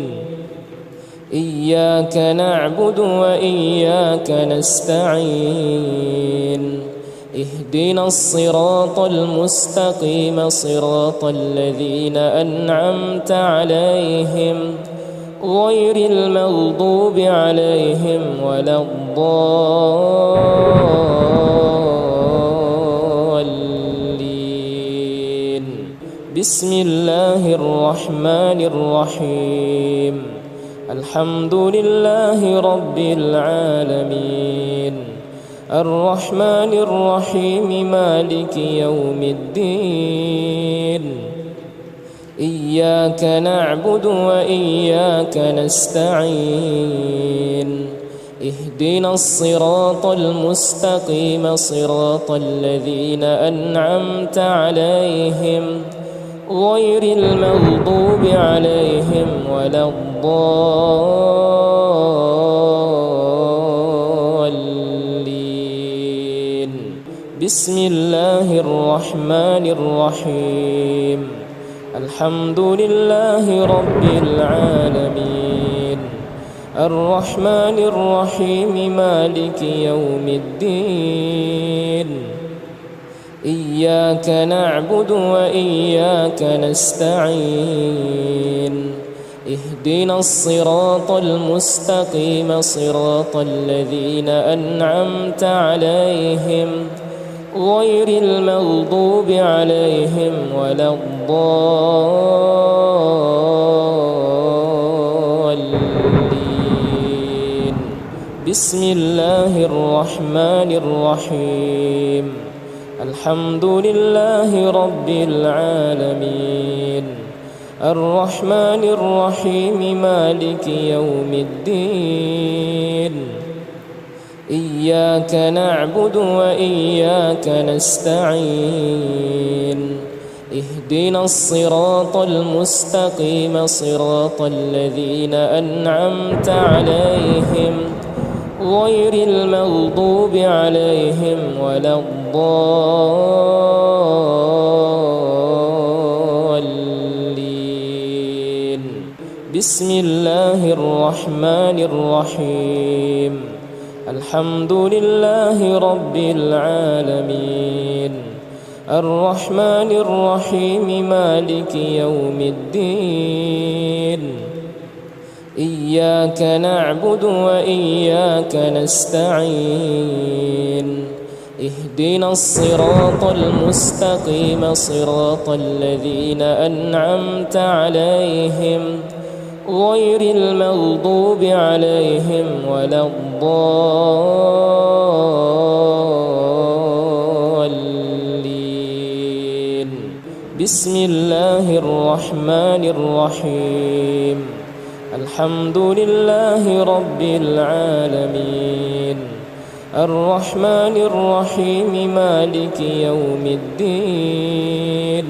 إياك نعبد وإياك نستعين. اهدنا الصراط المستقيم صراط الذين أنعمت عليهم غير المغضوب عليهم ولا الضالين. بسم الله الرحمن الرحيم. الحمد لله رب العالمين الرحمن الرحيم مالك يوم الدين. إياك نعبد وإياك نستعين. اهدنا الصراط المستقيم صراط الذين أنعمت عليهم غير المغضوب عليهم ولا الضالين. بسم الله الرحمن الرحيم. الحمد لله رب العالمين الرحمن الرحيم مالك يوم الدين. إياك نعبد وإياك نستعين. اهدنا الصراط المستقيم صراط الذين أنعمت عليهم غير المغضوب عليهم ولا الضالين. بسم الله الرحمن الرحيم. الحمد لله رب العالمين الرحمن الرحيم مالك يوم الدين. إياك نعبد وإياك نستعين اهدنا الصراط المستقيم صراط الذين أنعمت عليهم غير المغضوب عليهم ولا الضالين. بسم الله الرحمن الرحيم. الحمد لله رب العالمين الرحمن الرحيم مالك يوم الدين إياك نعبد وإياك نستعين اهدنا الصراط المستقيم صراط الذين أنعمت عليهم غير المغضوب عليهم ولا الضالين. بسم الله الرحمن الرحيم. الحمد لله رب العالمين الرحمن الرحيم مالك يوم الدين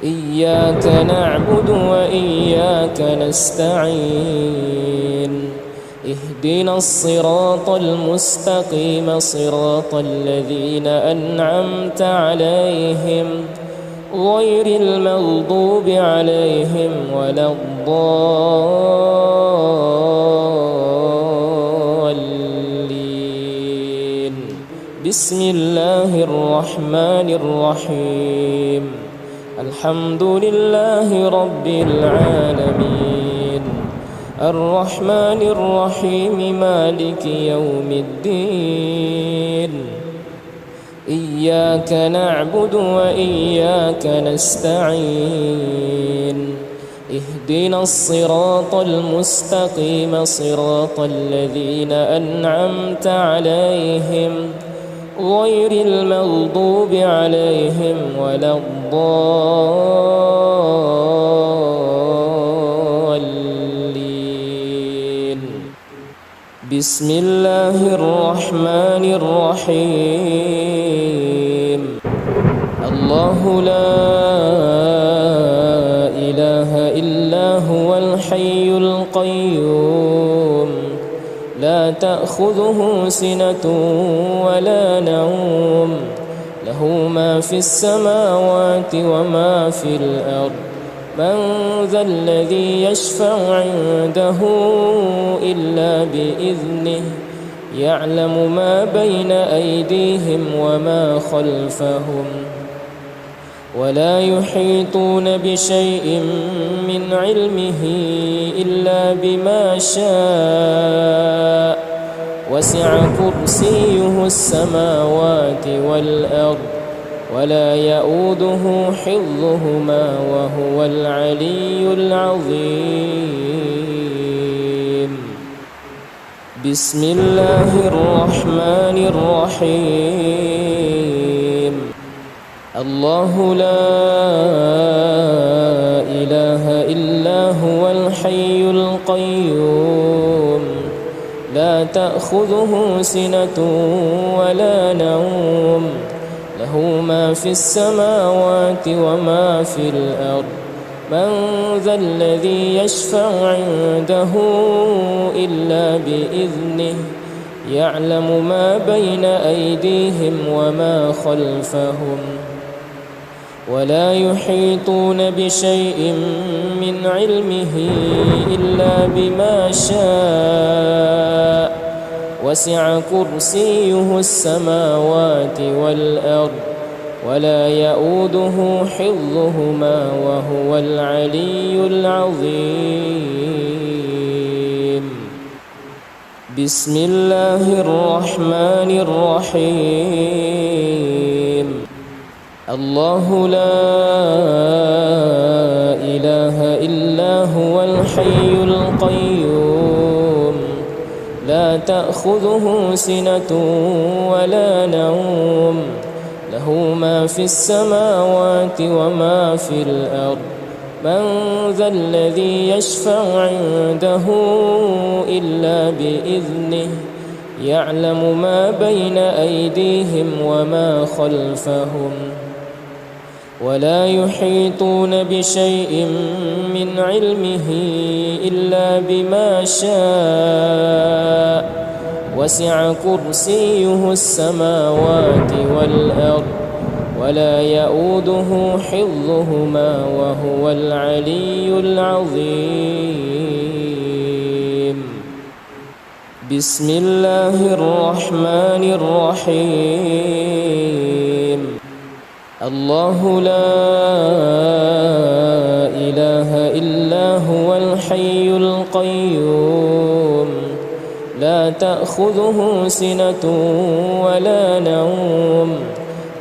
إياك نعبد وإياك نستعين اهدنا الصراط المستقيم صراط الذين أنعمت عليهم غير المغضوب عليهم ولا الضالين. بسم الله الرحمن الرحيم. الحمد لله رب العالمين الرحمن الرحيم مالك يوم الدين إياك نعبد وإياك نستعين اهدنا الصراط المستقيم صراط الذين أنعمت عليهم غير المغضوب عليهم ولا الضالين. بسم الله الرحمن الرحيم. الله لا إله إلا هو الحي القيوم لا تأخذه سنة ولا نوم له ما في السماوات وما في الأرض من ذا الذي يشفع عنده إلا بإذنه يعلم ما بين أيديهم وما خلفهم ولا يحيطون بشيء من علمه إلا بما شاء وسع كرسيه السماوات والأرض ولا يؤوده حفظهما وهو العلي العظيم. بسم الله الرحمن الرحيم. الله لا إله إلا هو الحي القيوم لا تأخذه سنة ولا نوم له ما في السماوات وما في الأرض من ذا الذي يشفع عنده إلا بإذنه يعلم ما بين أيديهم وما خلفهم ولا يحيطون بشيء من علمه إلا بما شاء وسع كرسيه السماوات والأرض ولا يؤوده حفظهما وهو العلي العظيم. بسم الله الرحمن الرحيم. الله لا إله إلا هو الحي القيوم لا تأخذه سنة ولا نوم له ما في السماوات وما في الأرض من ذا الذي يشفع عنده إلا بإذنه يعلم ما بين أيديهم وما خلفهم ولا يحيطون بشيء من علمه إلا بما شاء وسع كرسيه السماوات والأرض ولا يؤوده حفظهما وهو العلي العظيم. بسم الله الرحمن الرحيم. الله لا إله إلا هو الحي القيوم لا تأخذه سنة ولا نوم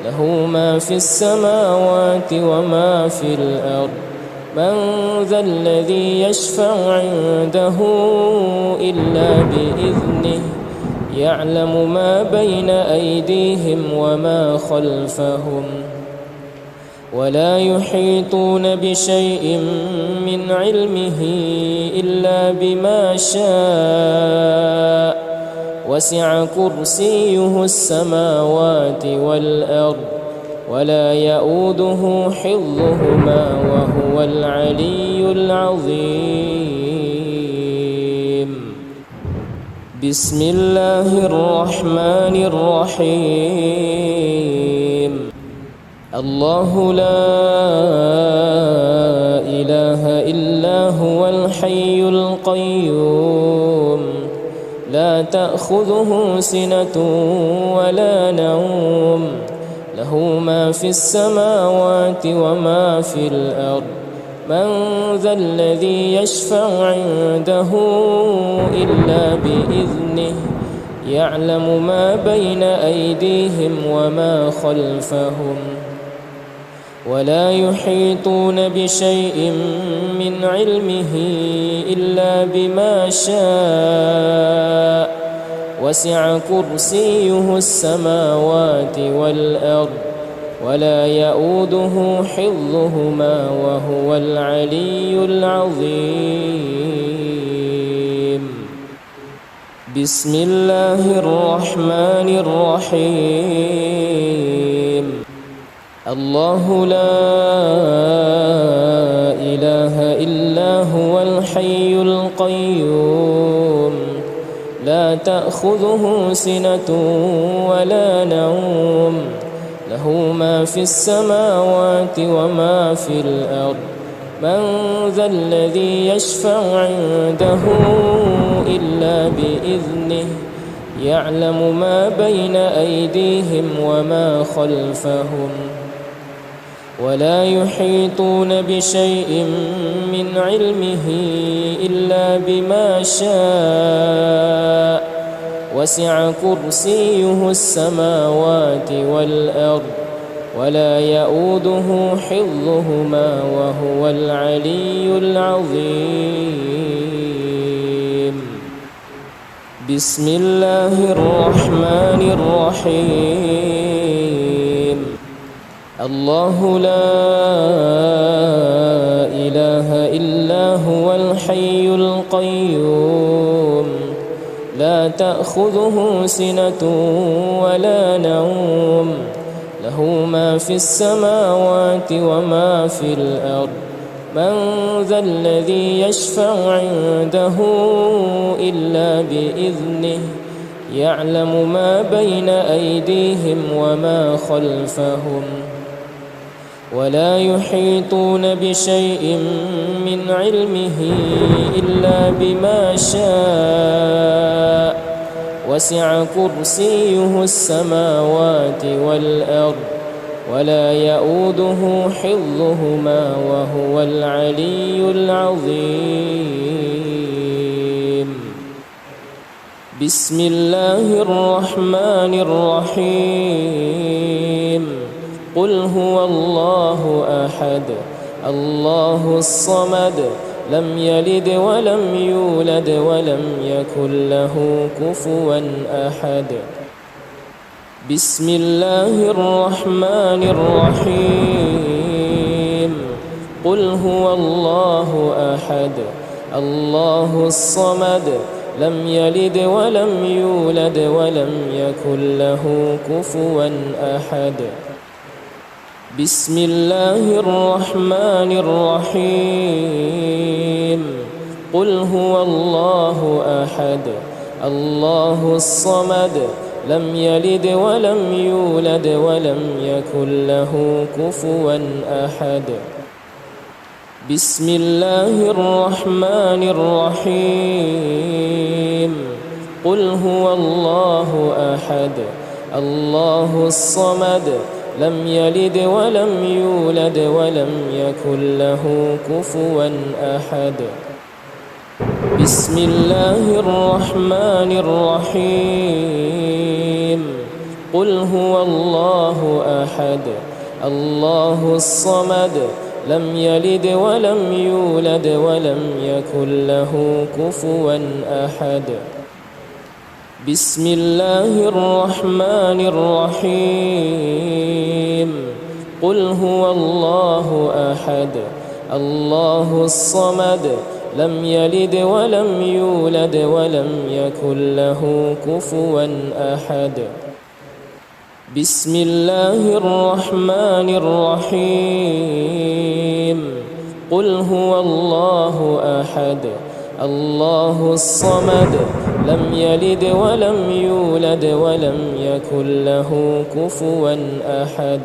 له ما في السماوات وما في الأرض من ذا الذي يشفع عنده إلا بإذنه يعلم ما بين أيديهم وما خلفهم ولا يحيطون بشيء من علمه إلا بما شاء وسع كرسيه السماوات والأرض ولا يؤوده حفظهما وهو العلي العظيم. بسم الله الرحمن الرحيم. الله لا إله إلا هو الحي القيوم لا تأخذه سنة ولا نوم له ما في السماوات وما في الأرض من ذا الذي يشفع عنده إلا بإذنه يعلم ما بين أيديهم وما خلفهم ولا يحيطون بشيء من علمه إلا بما شاء وسع كرسيه السماوات والأرض ولا يؤوده حفظهما وهو العلي العظيم. بسم الله الرحمن الرحيم. الله لا إله إلا هو الحي القيوم لا تأخذه سنة ولا نوم له ما في السماوات وما في الأرض من ذا الذي يشفع عنده إلا بإذنه يعلم ما بين أيديهم وما خلفهم ولا يحيطون بشيء من علمه إلا بما شاء وسع كرسيه السماوات والأرض ولا يؤوده حفظهما وهو العلي العظيم. بسم الله الرحمن الرحيم. الله لا إله إلا هو الحي القيوم لا تأخذه سنة ولا نوم له ما في السماوات وما في الأرض من ذا الذي يشفع عنده إلا بإذنه يعلم ما بين أيديهم وما خلفهم ولا يحيطون بشيء من علمه إلا بما شاء وسع كرسيه السماوات والأرض ولا يؤوده حفظهما وهو العلي العظيم. بسم الله الرحمن الرحيم. قل هو الله أحد الله الصمد لم يلد ولم يولد ولم يكن له كفوا أحد. بسم الله الرحمن الرحيم. قل هو الله أحد الله الصمد لم يلد ولم يولد ولم يكن له كفوا أحد. بسم الله الرحمن الرحيم. قل هو الله أحد الله الصمد لم يلد ولم يولد ولم يكن له كفوا أحد. بسم الله الرحمن الرحيم. قل هو الله أحد الله الصمد لم يلد ولم يولد ولم يكن له كفوا أحد. بسم الله الرحمن الرحيم. قل هو الله أحد الله الصمد لم يلد ولم يولد ولم يكن له كفوا أحد. بسم الله الرحمن الرحيم. قل هو الله أحد الله الصمد لم يلد ولم يولد ولم يكن له كفوا أحد. بسم الله الرحمن الرحيم. قل هو الله أحد الله الصمد لم يلد ولم يولد ولم يكن له كفوا أحد.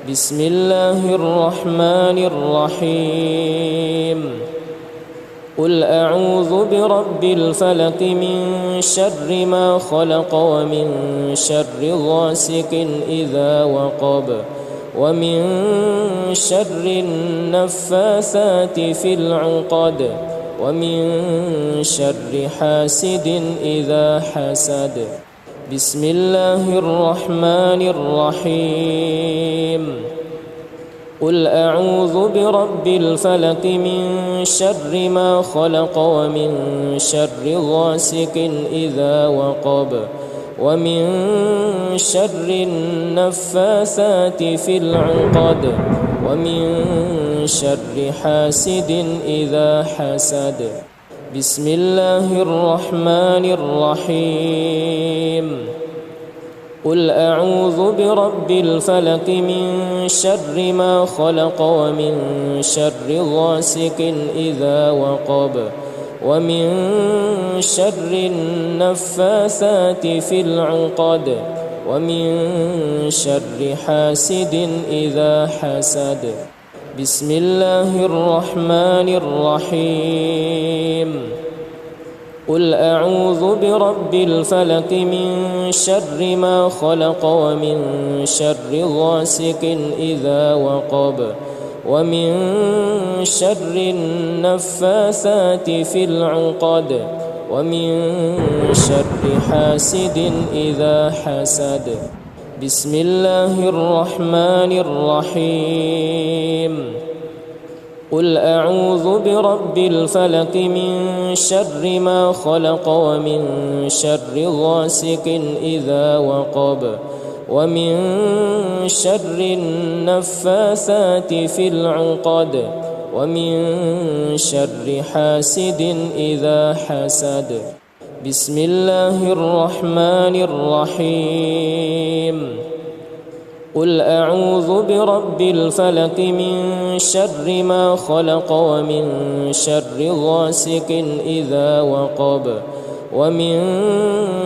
بسم الله الرحمن الرحيم. قل أعوذ برب الفلق من شر ما خلق ومن شر غاسق إذا وقب ومن شر النفاثات في العقد ومن شر حاسد إذا حسد. بسم الله الرحمن الرحيم. قل أعوذ برب الفلق من شر ما خلق ومن شر غاسق إذا وقب ومن شر النفاثات في العقد ومن شر حاسد إذا حسد. بسم الله الرحمن الرحيم. قل أعوذ برب الفلق من شر ما خلق ومن شر غاسق إذا وقب ومن شر النفاثات في العقد ومن شر حاسد إذا حسد. بسم الله الرحمن الرحيم. قل أعوذ برب الفلق من شر ما خلق ومن شر غاسق إذا وقب ومن شر النفاثات في العقد ومن شر حاسد إذا حسد. بسم الله الرحمن الرحيم. قل أعوذ برب الفلق من شر ما خلق ومن شر غاسق إذا وقب ومن شر النفاثات في العقد ومن شر حاسد إذا حسد. بسم الله الرحمن الرحيم. قل أعوذ برب الفلق من شر ما خلق ومن شر غاسق إذا وقب ومن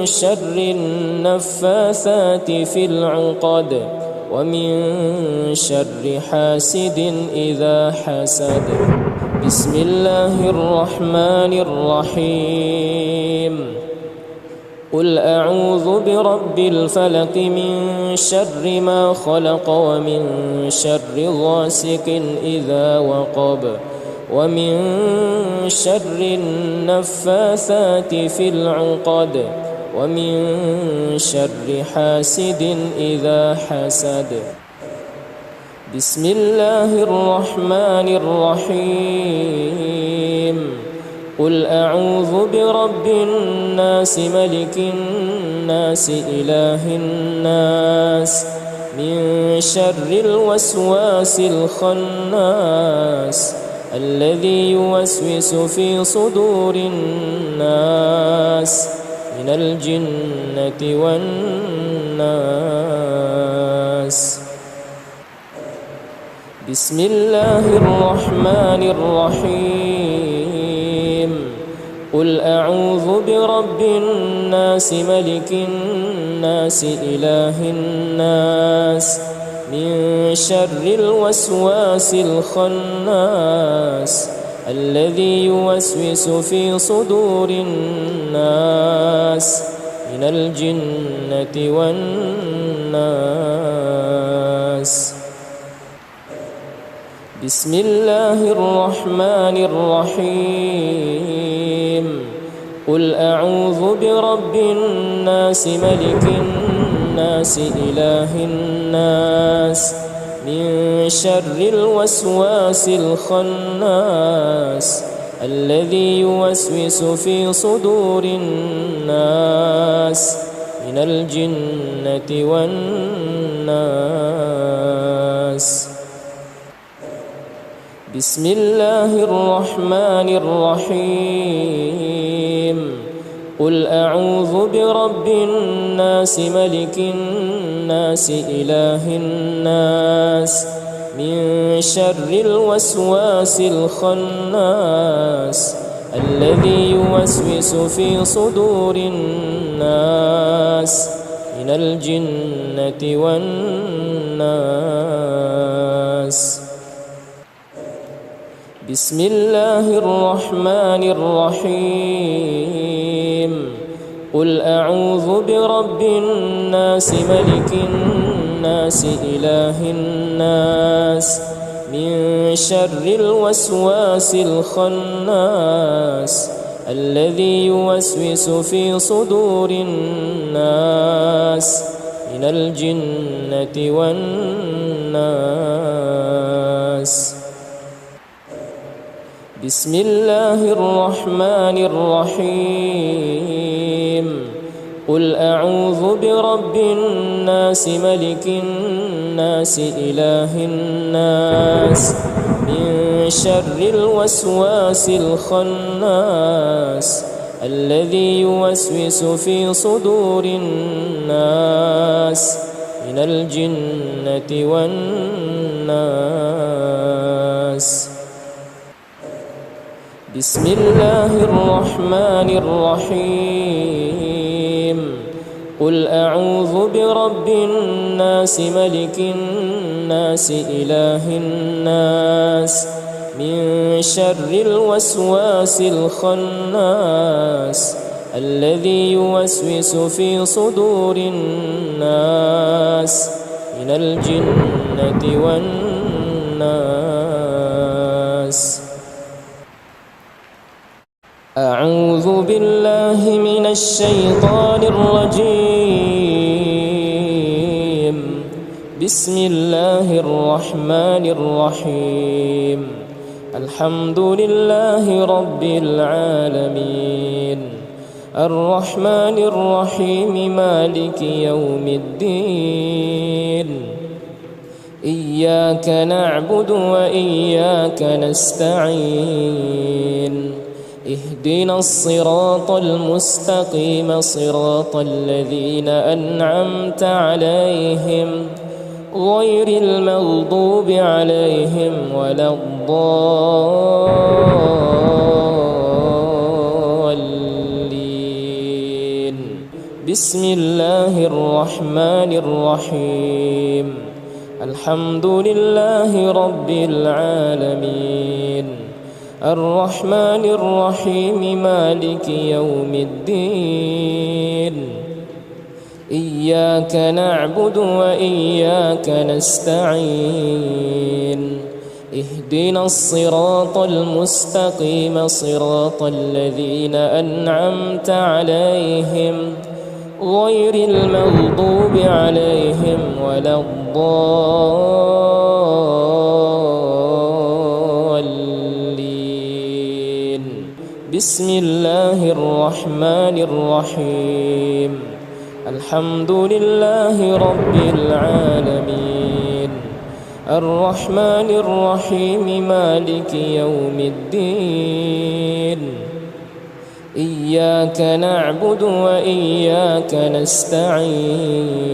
شر النفاثات في العقد ومن شر حاسد إذا حسد. بسم الله الرحمن الرحيم. قل أعوذ برب الفلق من شر ما خلق ومن شر غاسق إذا وقب ومن شر النفاثات في العقد ومن شر حاسد إذا حسد. بسم الله الرحمن الرحيم. قل أعوذ برب الناس ملك الناس إله الناس من شر الوسواس الخناس الذي يوسوس في صدور الناس من الجنة والناس. بسم الله الرحمن الرحيم. قل أعوذ برب الناس ملك الناس إله الناس من شر الوسواس الخناس الذي يوسوس في صدور الناس من الجنة والناس. بسم الله الرحمن الرحيم. قل أعوذ برب الناس ملك الناس إله الناس من شر الوسواس الخناس الذي يوسوس في صدور الناس من الجنة والناس. بسم الله الرحمن الرحيم. قل أعوذ برب الناس ملك الناس إله الناس من شر الوسواس الخناس الذي يوسوس في صدور الناس من الجنة والناس. بسم الله الرحمن الرحيم. قل أعوذ برب الناس ملك الناس إله الناس من شر الوسواس الخناس الذي يوسوس في صدور الناس من الجنة والناس. بسم الله الرحمن الرحيم. قل أعوذ برب الناس ملك الناس إله الناس من شر الوسواس الخناس الذي يوسوس في صدور الناس من الجنة والناس. بسم الله الرحمن الرحيم. قل أعوذ برب الناس ملك الناس إله الناس من شر الوسواس الخناس الذي يوسوس في صدور الناس من الجنة والناس. أعوذ بالله من الشيطان الرجيم. بسم الله الرحمن الرحيم. الحمد لله رب العالمين الرحمن الرحيم مالك يوم الدين. إياك نعبد وإياك نستعين. اهدنا الصراط المستقيم صراط الذين أنعمت عليهم غير المغضوب عليهم ولا الضالين. بسم الله الرحمن الرحيم. الحمد لله رب العالمين الرحمن الرحيم مالك يوم الدين. إياك نعبد وإياك نستعين. اهدنا الصراط المستقيم صراط الذين أنعمت عليهم غير المغضوب عليهم ولا الضالين. بسم الله الرحمن الرحيم. الحمد لله رب العالمين الرحمن الرحيم مالك يوم الدين إياك نعبد وإياك نستعين